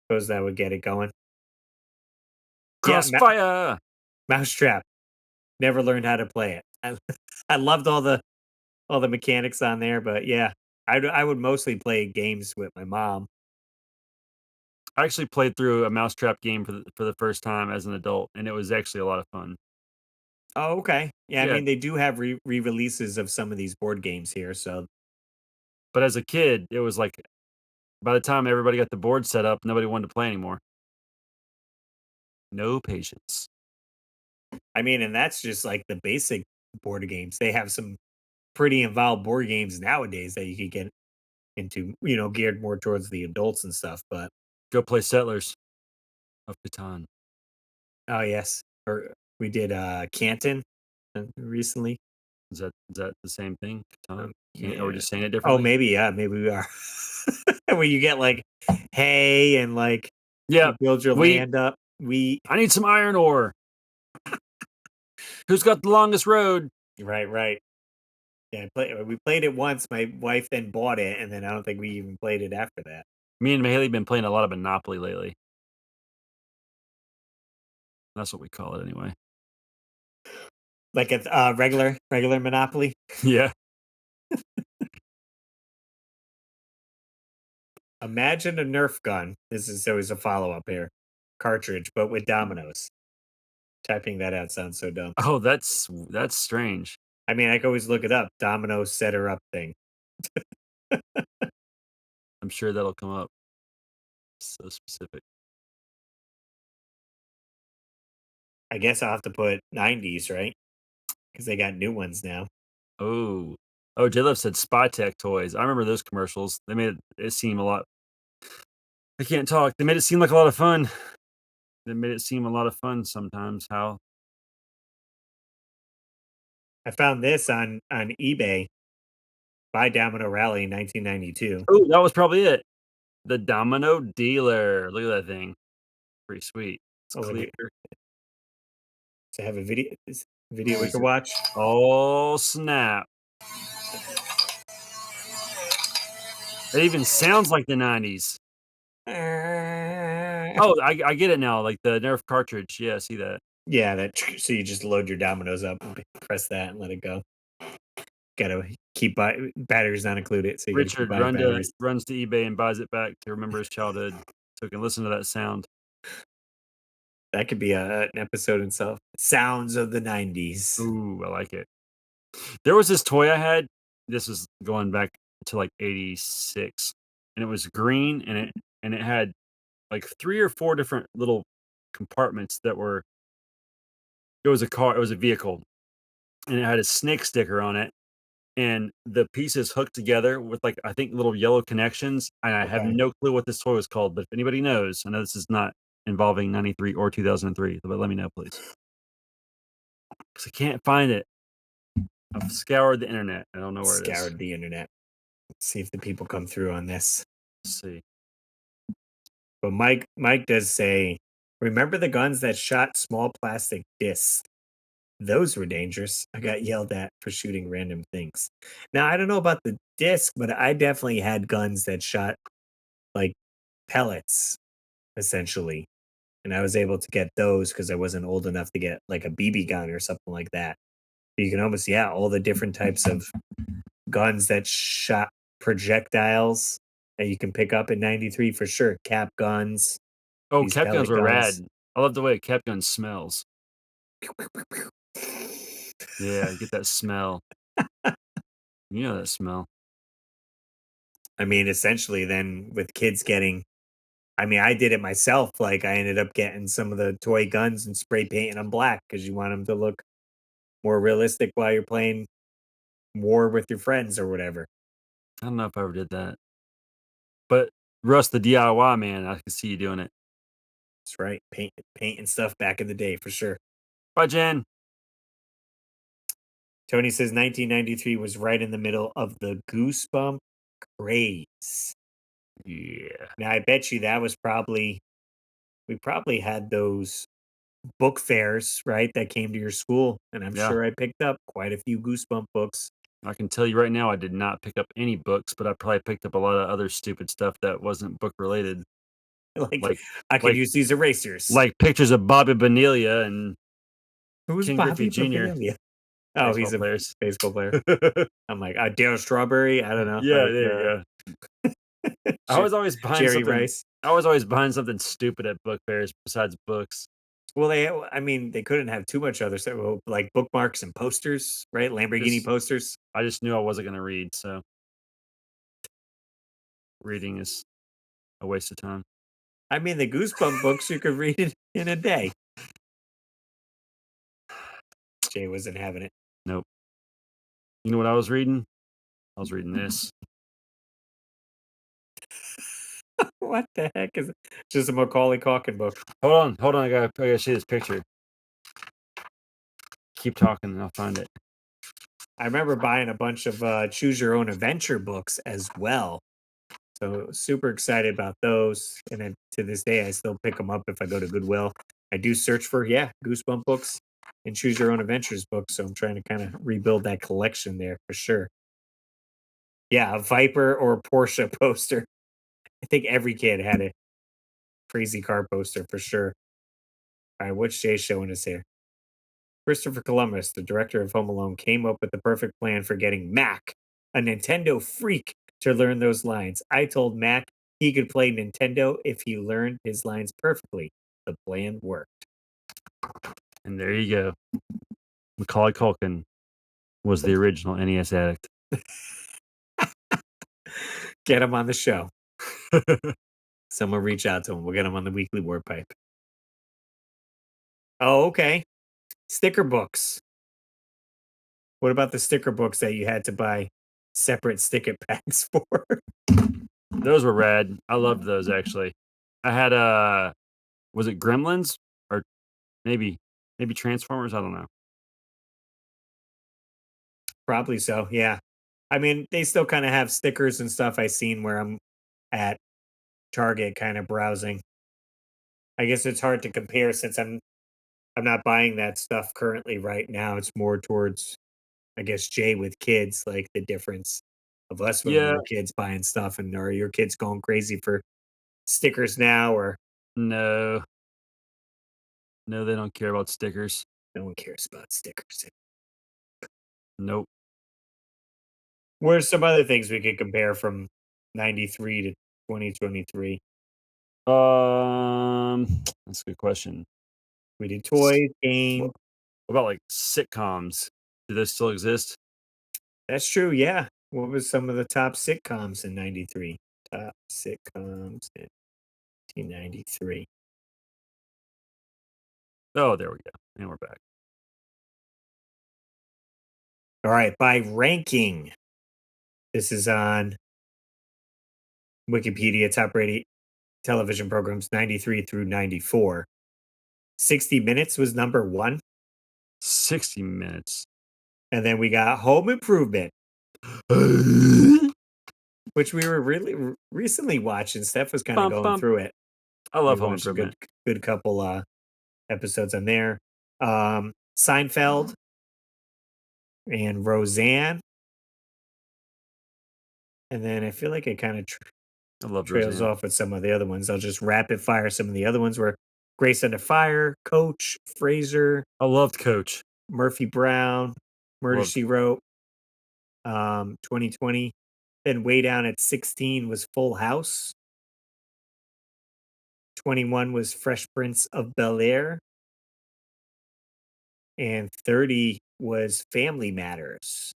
suppose that would get it going. Yeah, Crossfire! Mousetrap. Never learned how to play it. I loved all the mechanics on there, but yeah, I would mostly play games with my mom. I actually played through a Mousetrap game for the first time as an adult, and it was actually a lot of fun. Oh, okay. Yeah, I Yeah, mean they do have re-releases of some of these board games here, so but as a kid, it was like by the time everybody got the board set up, nobody wanted to play anymore. No patience. I mean, and that's just like the basic board games. They have some pretty involved board games nowadays that you could get into, geared more towards the adults and stuff. But Go play Settlers of Catan. oh yes, or we did Canton recently. Is that the same thing? Catan? Can't Are we Yeah. just saying it Oh, differently? maybe yeah, maybe we are. Where you get like hay and like Yeah. you build your Wheat. land up. We I need some iron ore. Who's got the longest road? right, right. Yeah, we played it once. My wife then bought it, and then I don't think we even played it after that. Me and Haley been playing a lot of Monopoly lately. That's what we call it anyway. Like a regular Monopoly. Yeah. Imagine a Nerf gun. This is always a follow up here. Cartridge, but with dominoes. Typing that out sounds so dumb. Oh, that's strange. I mean, I can always look it up. Domino setter up thing. I'm sure that'll come up. So specific. I guess I'll have to put 90s, right? Because they got new ones now. Oh. Oh, J-Love said Spy Tech toys. I remember those commercials. They made it seem a lot. I can't talk. They made it seem like a lot of fun. They made it seem a lot of fun sometimes. How? I found this on eBay. Buy Domino Rally 1992. Oh, that was probably it. The Domino Dealer. Look at that thing. Pretty sweet. It's Oh, look clear. at to have a video we could watch. Oh, snap. It even sounds like the 90s. Oh, I get it now, like the Nerf cartridge. Yeah, I see that. Yeah, that so you just load your dominoes up and press that and let it go. Gotta keep batteries not included, so you gotta keep Richard buying batteries. runs to eBay and buys it back to remember his childhood, so he can listen to that sound. That could be an episode in itself. Sounds of the 90s. Ooh, I like it. There was this toy I had. This was going back to, like, '86, and it was green, and it had, like, 3 or 4 different little compartments that were it was a vehicle, and it had a snake sticker on it, and the pieces hooked together with, like, I think little yellow connections, and I have Okay. no clue what this toy was called, but if anybody knows, I know this is not involving '93 or 2003, but let me know, please, because I can't find it. I've scoured the internet. I don't know where it is. Scoured the internet. See if the people come through on this. Let's see. But Mike does say, remember the guns that shot small plastic discs? Those were dangerous. I got yelled at for shooting random things. Now I don't know about the disc, but I definitely had guns that shot like pellets, essentially. And I was able to get those because I wasn't old enough to get like a BB gun or something like that. You can almost, yeah, all the different types of guns that shot projectiles that you can pick up in 93 for sure. Cap guns, Oh, these cap guns pellet were guns. rad. I love the way a cap gun smells. Yeah, get that smell. You know that smell. I mean, essentially, then with kids getting, I mean, I did it myself. Like, I ended up getting some of the toy guns and spray painting them black because you want them to look more realistic while you're playing war with your friends or whatever. I don't know if I ever did that. But Russ, the DIY man, I can see you doing it. That's right. Painting stuff back in the day for sure. Bye, Jen. Tony says 1993 was right in the middle of the Goosebump craze. Yeah. Now, I bet you that was probably, we probably had those book fairs, right? That came to your school. And I'm Yeah. sure I picked up quite a few Goosebump books. I can tell you right now, I did not pick up any books, but I probably picked up a lot of other stupid stuff that wasn't book related, Like, like I could like use these erasers. like pictures of Bobby Bonilla and Who's Ken Griffey Bobby Jr. Bonilla? Oh, baseball he's a players. baseball player. I'm like, Dale Strawberry. I don't know, Yeah, like there you go. Jer- Jerry Something. Rice. I was always buying something stupid at book fairs besides books. Well, I mean, they couldn't have too much other stuff, well, like bookmarks and posters, right? Lamborghini Just posters. I just knew I wasn't going to read, so reading is a waste of time. I mean, the Goosebump books you could read it in a day. Jay wasn't having it. Nope. You know what I was reading? I was reading this. What the heck is it? Just a Macaulay Culkin book. Hold on. I gotta see this picture. Keep talking, and I'll find it. I remember buying a bunch of Choose Your Own Adventure books as well. So super excited about those. And then to this day, I still pick them up if I go to Goodwill. I do search for, yeah, Goosebump books and Choose Your Own Adventures books. So I'm trying to kind of rebuild that collection there for sure. Yeah, a Viper or Porsche poster. I think every kid had a crazy car poster for sure. All right, what's Jay showing us here? Christopher Columbus, the director of Home Alone, came up with the perfect plan for getting Mac, a Nintendo freak, to learn those lines. I told Mac he could play Nintendo if he learned his lines perfectly. The plan worked. And there you go. Macaulay Culkin was the original NES addict. Get him on the show. Someone reach out to him. We'll get him on the weekly war pipe. Oh, okay. Sticker books. What about the sticker books that you had to buy separate sticker packs for? Those were rad. I loved those actually. I had was it Gremlins or maybe Transformers? I don't know. Probably so. Yeah. I mean, they still kind of have stickers and stuff I seen where I'm at Target kind of browsing. I guess it's hard to compare since I'm not buying that stuff currently right now. It's more towards I guess Jay with kids, like the difference of us when we Yeah, were kids buying stuff and are your kids going crazy for stickers now or no, no, they don't care about stickers. no one cares about stickers. Nope. What are some other things we could compare from 93 to 2023? That's a good question. We did S- toys, What games. about like sitcoms? Do those still exist? That's true, yeah. What was some of the top sitcoms in 93? Top sitcoms in 1993. Oh, there we go. And we're back. All right, by ranking. This is on Wikipedia, top rated television programs 93 through 94. 60 Minutes was number one. 60 minutes. And then we got Home Improvement, Bum, which we were really recently watching. Steph was kind of going bum. through it. I We love Home watched a Improvement. good couple episodes on there. Seinfeld and Roseanne. And then I feel like it kind of I love trails Roseanne. off with some of the other ones. I'll just rapid fire some of the other ones were Grace Under Fire, Coach, Frasier, I loved Coach. Murphy Brown, Murder Loved. She Wrote, 2020. Then way down at 16 was Full House. 21 was Fresh Prince of Bel Air. and 30 was Family Matters.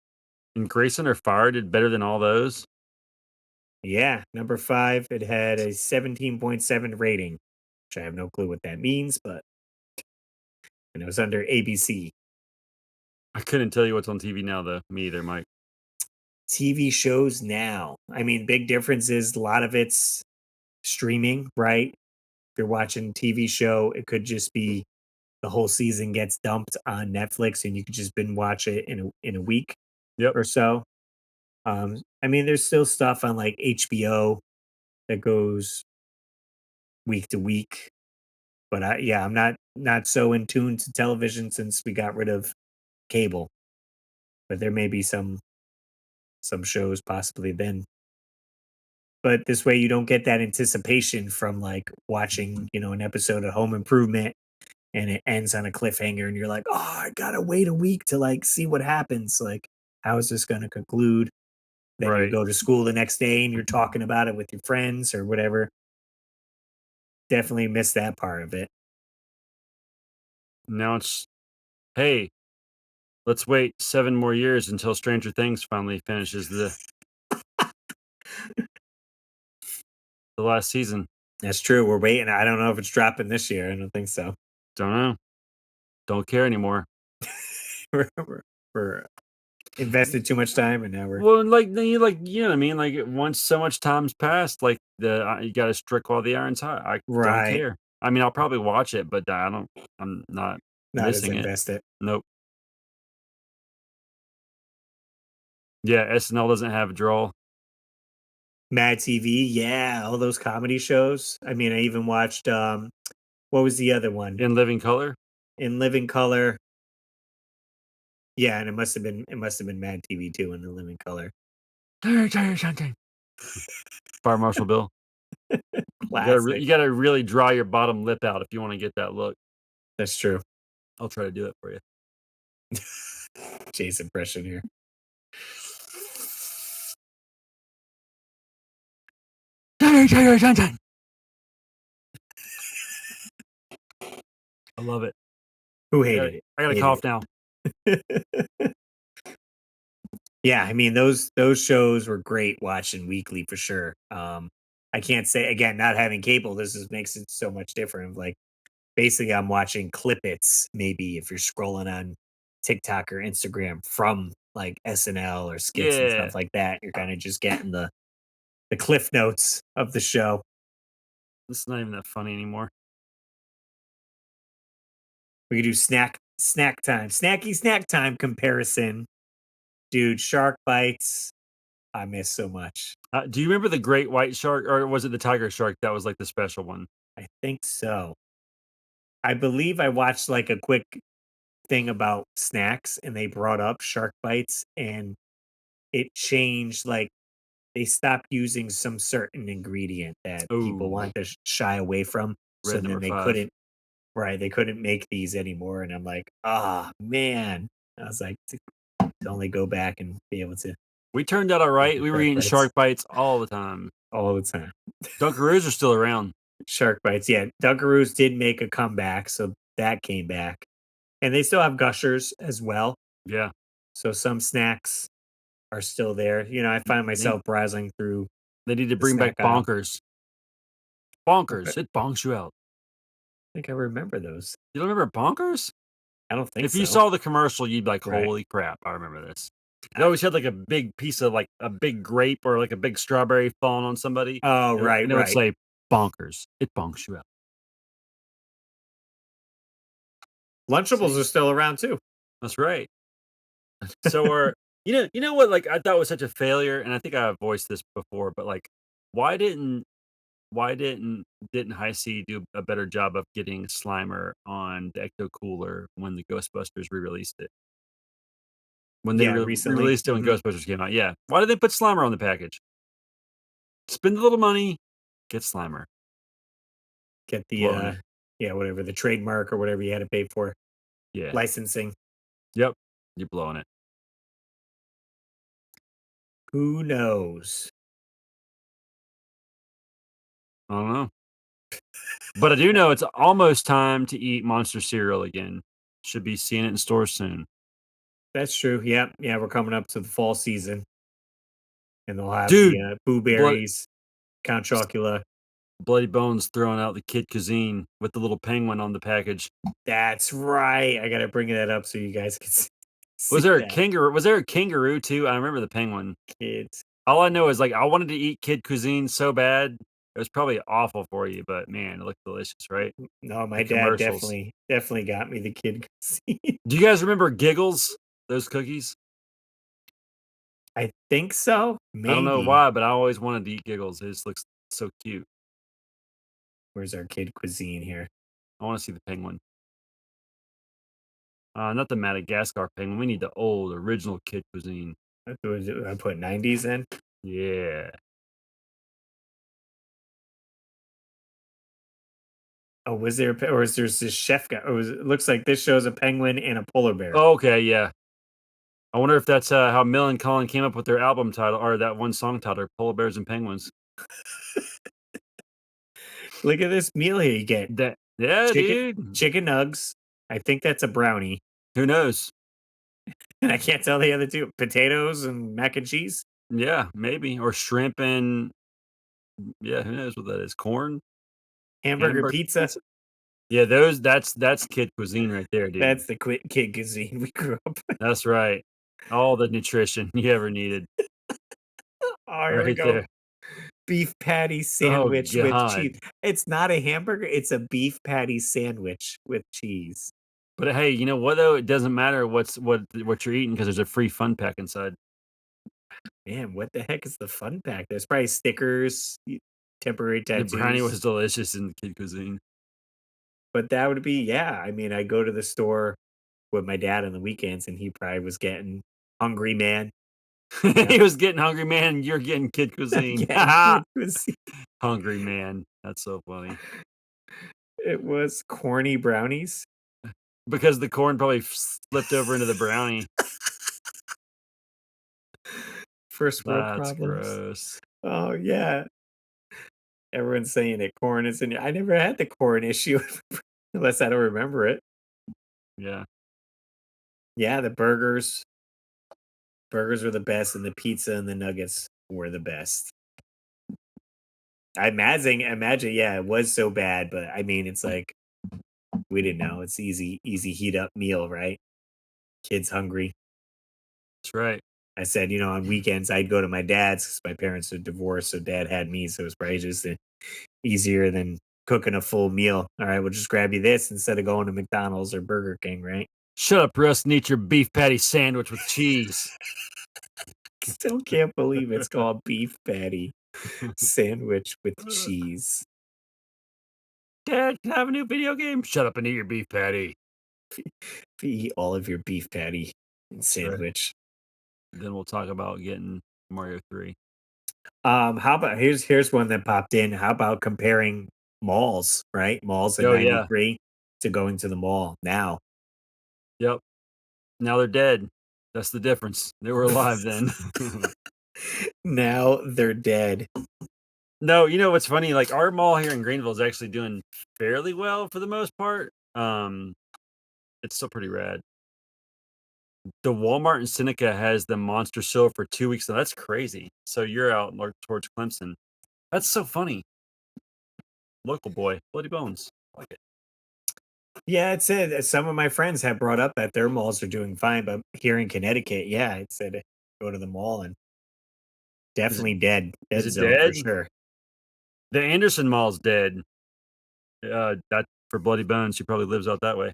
And Grayson or Fire did better than all those? Yeah, number 5, it had a 17.7 rating, which I have no clue what that means, but and it was under ABC. I couldn't tell you what's on TV now, though. Me either, Mike. TV shows now. I mean, big difference is a lot of it's streaming, right? If you're watching TV show, it could just be the whole season gets dumped on Netflix and you could just binge watch it in a week Yep. or so. I mean, there's still stuff on like HBO that goes week to week, but yeah, I'm not so in tune to television since we got rid of cable. But there may be some shows possibly then. But this way you don't get that anticipation from like watching, an episode of Home Improvement and it ends on a cliffhanger and you're like, "Oh, I got to wait a week to like see what happens. Like how is this going to conclude?" Then you Right. go to school the next day and you're talking about it with your friends or whatever. Definitely miss that part of it. Now it's, hey, let's wait 7 more years until Stranger Things finally finishes the last season. That's true. We're waiting. I don't know if it's dropping this year. I don't think so. Don't know. Don't care anymore. We're invested too much time and now we're Well, like, then you know what I mean? Like, once so much time's passed, like, you gotta strike while the iron's hot. I don't right. care. I mean, I'll probably watch it, but I'm not Not as missing it. invested. Nope. Yeah, SNL doesn't have a draw. Mad TV, yeah, all those comedy shows. I mean, I even watched what was the other one? In Living Color? In Living Color. Yeah, and it must have been Mad TV too in the Living Color. Fire Marshal Bill. Classic. You gotta really dry your bottom lip out if you wanna get that look. That's true. I'll try to do it for you. Chase impression here. I love it. Who hated it? I gotta Hated cough now. it. Yeah, I mean those shows were great watching weekly for sure. I can't say again, not having cable, this is makes it so much different. Like basically I'm watching clippets maybe if you're scrolling on TikTok or Instagram from like SNL or skits and Yeah. stuff like that. You're kind of just getting the cliff notes of the show. It's not even that funny anymore. We could do snack time comparison. Dude, shark bites. I miss so much. Do you remember the great white shark, or was it the tiger shark that was, like, the special one? I think so. I believe I watched like a quick thing about snacks and they brought up shark bites and it changed like they stopped using some certain ingredient that people Ooh, want to shy away from. So red then number they 5. couldn't, right? They couldn't make these anymore. And I'm like, ah, man. I was like, to only go back and be able to We turned out eat alright, the we were shark eating bites shark bites all the time. all the time. Dunkaroos are still around. Shark bites. Yeah. Dunkaroos did make a comeback. So that came back. And they still have gushers as well. Yeah. So some snacks are still there. I find They myself browsing through they need to the bring back snack aisle. Bonkers. Okay. Bonkers, it bonks you out. I think I remember those. You don't remember Bonkers? I don't think If you so. saw the commercial, you'd be like, Right. "Holy crap, I remember this." It always had, like, a big piece of, like, a big grape or, like, a big strawberry falling on somebody, Oh, right, and it would right. say, "Bonkers, it bonks you out." Lunchables See? are still around too. That's right. So are you know what, like, I thought was such a failure, and I think I've voiced this before, but, like, why didn't why didn't High C do a better job of getting Slimer on the Ecto Cooler when the Ghostbusters re-released it? When they Yeah, recently. re-released it when Ghostbusters came out, yeah. Why did they put Slimer on the package? Spend a little money, get Slimer. Get the Blowing it. yeah, whatever, the trademark or whatever you had to pay for. Yeah. Licensing. Yep. You're blowing it. Who knows? I don't know. But I do know it's almost time to eat Monster cereal again. Should be seeing it in stores soon. That's true. Yeah, yeah, we're coming up to the fall season, and they'll have the, Dude, blood blueberries, Count Chocula. Bloody Bones throwing out the kid cuisine with the little penguin on the package. That's right. I gotta bring that up so you guys can see that. Was there a kangaroo too? I remember the penguin. Kids. All I know is, like, I wanted to eat kid cuisine so bad. It was probably awful for you, but man, it looked delicious, right? No, my The dad commercials. definitely got me the kid cuisine. Do you guys remember Giggles? Those cookies? I think so, I don't know maybe. why, but I always wanted to eat Giggles. It just looks so cute. Where's our kid cuisine here? I wanna see the penguin. Not the Madagascar penguin. We need the old original kid cuisine. I put 90s in? Yeah. Oh, was there a pe or is there's this chef guy, or was it looks like this shows a penguin and a polar bear. Oh, okay, yeah. I wonder if that's, how Mel and Colin came up with their album title or that one song title, Polar Bears and Penguins. Look at this meal here you get. That yeah, Chicken dude. chicken nugs. I think that's a brownie, Who knows? and I can't tell the other 2. Potatoes and mac and cheese? Yeah, maybe, or shrimp and yeah, who knows what that is? Corn? Hamburger Hamburger pizza? pizza? Yeah, that's kid cuisine right there, dude. That's the kid cuisine we grew up with. That's right. All the nutrition you ever needed Oh, here we right go. there. Beef patty Oh sandwich with cheese. god. It's not a hamburger, it's a beef patty sandwich with cheese. But hey, you know what though? It doesn't matter what you're eating because there's a free fun pack inside. Man, what the heck is the fun pack? There's probably stickers, temporary The brownie tattoos, was delicious in the kid cuisine. but that would be yeah, I mean, I go to the store with my dad on the weekends, and he probably was getting Hungry Man, you know, He was getting hungry, man, you're getting kid cuisine. getting kid cuisine. Hungry man. That's so funny. It was corny brownies. Because the corn probably slipped over into the brownie. First world That's problems. gross. Oh, yeah. Everyone's saying that corn is in I never had the corn issue unless I don't remember it. Yeah, Yeah, the burgers were the best, and the pizza and the nuggets were the best. I imagine, yeah, it was so bad, but I mean, it's like, we didn't know. It's easy heat up meal, right? Kids hungry. that's right. I said, on weekends, I'd go to my dad's because my parents are divorced, so dad had me, so it was probably just, easier than cooking a full meal. All right, we'll just grab you this instead of going to McDonald's or Burger King, right? Shut up, Russ, and eat your beef patty sandwich with cheese. Still can't believe it's called beef patty sandwich with cheese. Dad, can I have a new video game? Shut up and eat your beef patty. Eat all of your beef patty and That's right. sandwich. Then we'll talk about getting Mario 3. How about here's one that popped in. How about comparing malls, right? Malls in Oh, yeah. '93 to going to the mall now. Yep. Now they're dead. That's the difference. They were alive then. Now they're dead. No, you know what's funny? Like, our mall here in Greenville is actually doing fairly well for the most part. It's still pretty rad. The Walmart in Seneca has the monster show for 2 weeks, so that's crazy. So you're out, like, towards Clemson. That's so funny. Local boy, Bloody Bones. I like it. Yeah, it said some of my friends have brought up that their malls are doing fine, but here in Connecticut, yeah, it said go to the mall and Is it definitely is dead it zone for dead? sure. The Anderson Mall's dead. That for Bloody Bones, she probably lives out that way.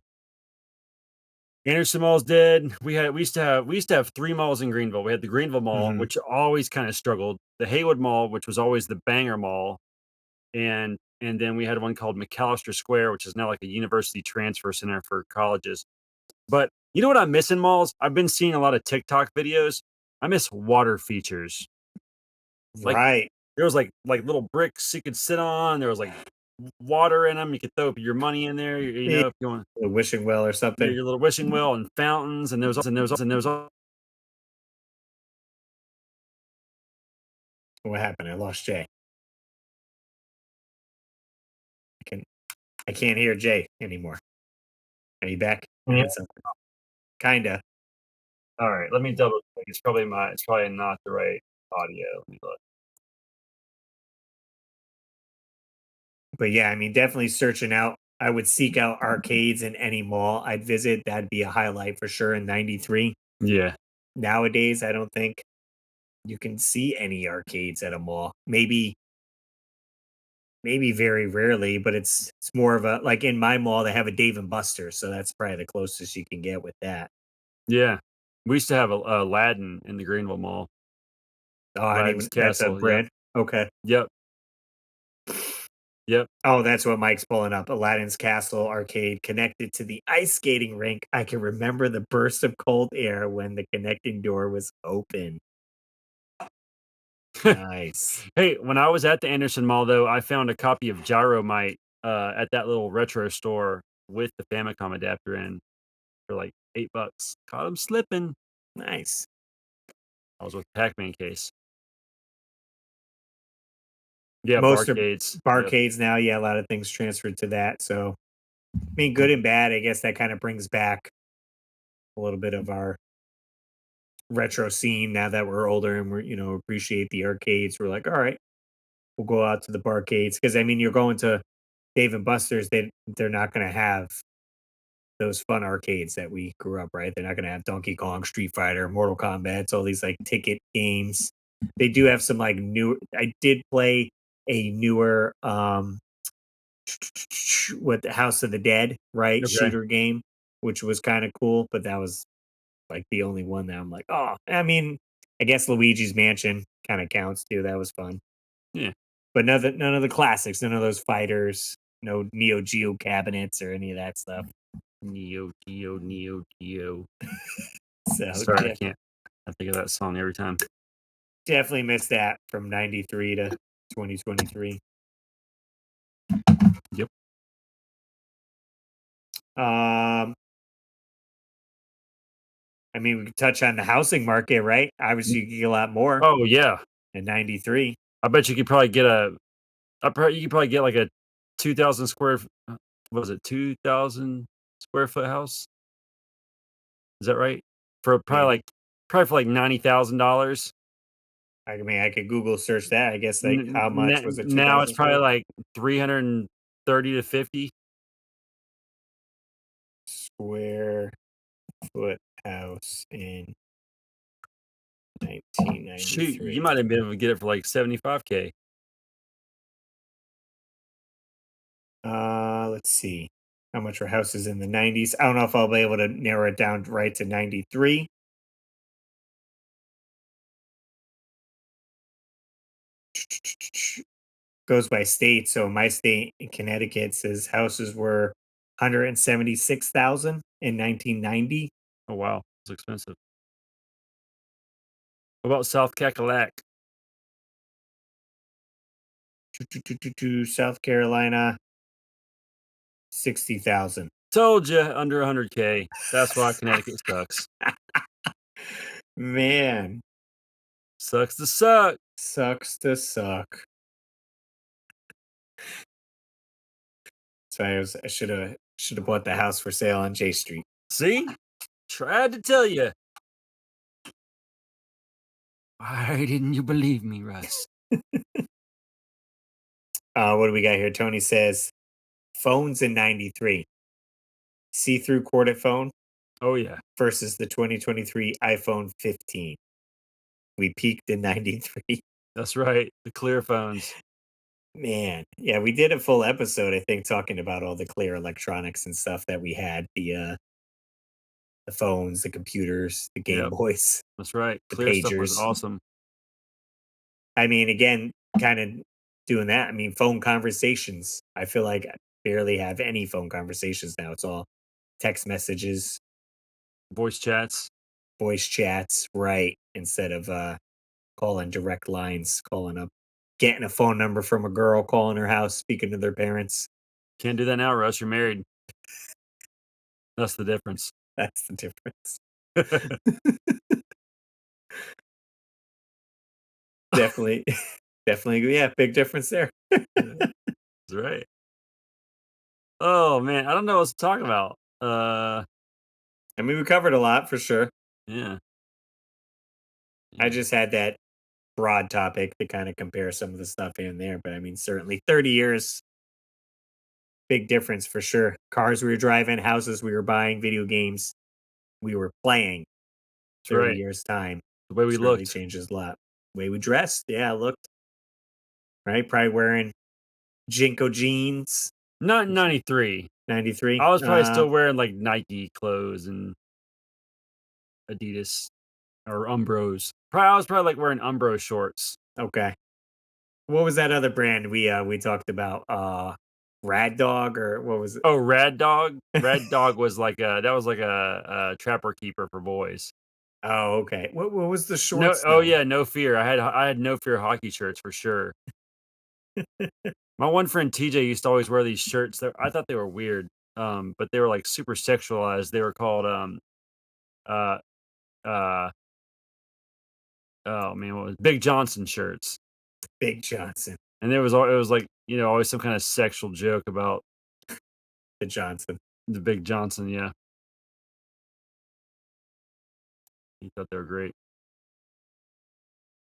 Anderson Mall's dead. We used to have 3 malls in Greenville. We had the Greenville Mall, Mhm. which always kinda struggled, the Haywood Mall, which was always the banger mall, and then we had one called McAllister Square, which is now like a university transfer center for colleges. But you know what I miss in malls? I've been seeing a lot of TikTok videos. I miss water features. Like, Right. there was, like, little bricks you could sit on, there was, like, water in them. You could throw your money in there, Yeah, if you want a wishing well or something. your little wishing well and fountains, and there was al What happened? I lost Jay. I can I can't hear Jay anymore. Are you back? Yeah. and some kinda. Alright, let me double check. It's probably not the right audio. Let me look. But yeah, I mean, definitely searching out. I would seek out arcades in any mall I'd visit. That'd be a highlight for sure in '93. Yeah. Nowadays, I don't think you can see any arcades at a mall. Maybe very rarely, but it's more of a like in my mall they have a Dave and Buster's, so that's probably the closest you can get with that. Yeah. We used to have a Aladdin in the Greenville Mall. Oh, I didn't Aladdin's even that's a Castle, yep. brand? Okay. Yep, yep. Oh, that's what Mike's pulling up. Aladdin's Castle arcade connected to the ice skating rink. I can remember the burst of cold air when the connecting door was open. Nice. Hey, when I was at the Anderson Mall, though, I found a copy of Gyromite, at that little retro store with the Famicom adapter in for, like, 8 bucks. Caught him slipping. Nice. I was with Pac-Man case. Yeah, Most are barcades. Yep. barcades now. Yeah, a lot of things transferred to that. So, I mean, good and bad. I guess that kind of brings back a little bit of our retro scene now that we're older and appreciate the arcades. We're like, all right, we'll go out to the barcades because I mean, you're going to Dave and Buster's. They're not going to have those fun arcades that we grew up. Right? They're not going to have Donkey Kong, Street Fighter, Mortal Kombat, all these like ticket games. They do have some like new. I did play a newer with the House of the Dead, right? Okay. Shooter game, which was kind of cool, but that was like the only one that I'm like, oh, I mean, I guess Luigi's Mansion kind of counts too. That was fun, Yeah. but none of the classics, none of those fighters, no Neo Geo cabinets or any of that stuff. Neo Geo, Neo Geo. So Sorry, I think of that song every time. definitely missed that from '93 to 2023. Yep. Um, I mean, we could touch on the housing market, right? Obviously, you could get a lot more Oh, yeah. in '93. I bet you could probably get you could probably get, like, a 2,000 square f was it 2,000 square foot house? Is that right? For Maybe. probably for, like, $90,000. I mean, I could Google search that. I guess like N how much n was it? now it's 2,000 probably, square like, 330 to 50. square foot house in Shoot, you 1993. might have been able to get it for, like, 75K. Let's see. How much were houses in the 90s? I don't know if I'll be able to narrow it down right to 93. Goes by state. So my state in Connecticut says houses were 176,000 in 1990. Oh, wow. It's expensive. What about South Cackalack? South Carolina, 60,000. Told you, under 100K. That's why Connecticut sucks. Man, Sucks to suck. sucks to suck. So I should have bought the house for sale on J Street. See? Tried to tell you. Why didn't you believe me, Russ? What do we got here? Tony says phones in '93, see-through corded phone Oh, yeah. versus the 2023 iPhone 15. We peaked in '93. That's right. The clear phones. Man, yeah, we did a full episode, I think, talking about all the clear electronics and stuff that we had the phones, the computers, the Game Yep. Boys, That's right. the Clear stuff was pagers. awesome. I mean, again, kind of doing that. I mean, phone conversations. I feel like I barely have any phone conversations now. It's all text messages, Voice chats. voice chats, right? Instead of calling direct lines, calling up, getting a phone number from a girl, calling her house, speaking to their parents. Can't do that now, Russ. You're married. That's the difference. That's the difference. Definitely, definitely. Yeah, big difference there. Yeah, that's right. Oh, man. I don't know what to talk about. I mean, we covered a lot for sure. Yeah. I Yeah. just had that broad topic to kind of compare some of the stuff here and there. But I mean, certainly 30 years, big difference for sure. Cars we were driving, houses we were buying, video games we were playing. That's 30 right. years time The way we certainly looked. changes a lot. Way we dressed, yeah, looked right. Probably wearing Jinko jeans. Not in 93. 93. I was probably still wearing, like, Nike clothes and Adidas or Umbros. Probably I was probably, like, wearing Umbro shorts. Okay. What was that other brand we talked about? Rad Dog or what was Oh, Rad Dog? Rad Dog was like a that was like a trapper keeper for boys. Oh, okay. What was the No shorts oh, though? yeah, No Fear. I had No Fear hockey shirts for sure. My one friend TJ used to always wear these shirts that I thought they were weird, but they were, like, super sexualized. They were called, uh, uh, oh, man, what was Big Johnson shirts, Big Johnson. and it was, like, always some kinda sexual joke about The Johnson. the Big Johnson, yeah. He thought they were great.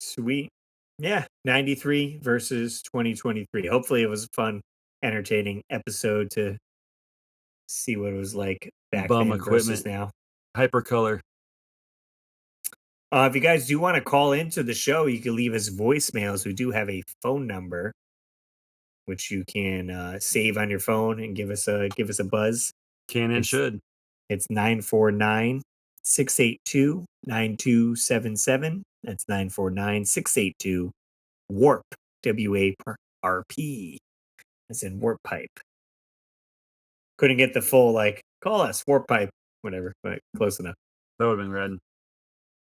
Sweet. Yeah, 93 versus 2023. Hopefully it was a fun, entertaining episode to see what it was like back Bum then versus equipment, now. Hypercolor. If you guys do want to call into the show, you can leave us voicemails. We do have a phone number which you can save on your phone and give us a buzz. Can and It's should. it's 949-682-9277. That's 949-682 warp WARP. As in warp pipe. Couldn't get the full like call us warp pipe, whatever, but close enough. That would've been rad.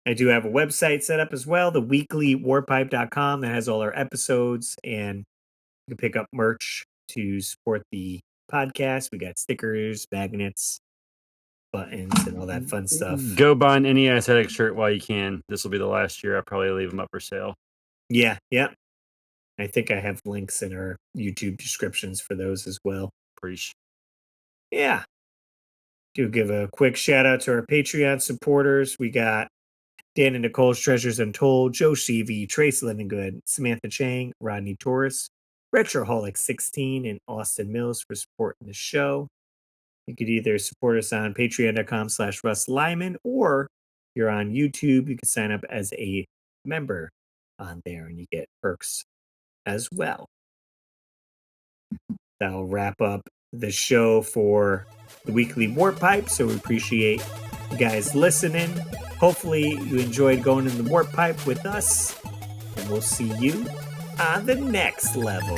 I do have a website set up as well, the weeklywarpipe.com that has all our episodes, and you can pick up merch to support the podcast. We got stickers, magnets, buttons, and all that fun stuff. Go buy an any aesthetic shirt while you can. This will be the last year. I'll probably leave them up for sale. Yeah, yeah. I think I have links in our YouTube descriptions for those as well. Preach. Yeah. Do give a quick shout out to our Patreon supporters. We got Dan and Nicole's Treasures Untold, Joe Sheevy, Trace Good, Samantha Chang, Rodney Torres, Retroholic16, and Austin Mills for supporting the show. You could either support us on patreon.com/Russ Lyman, or if you're on YouTube, you can sign up as a member on there and you get perks as well. That'll wrap up the show for the weekly Warp Pipe. So we appreciate you guys listening. Hopefully you enjoyed going in the Warp Pipe with us. And we'll see you on the next level.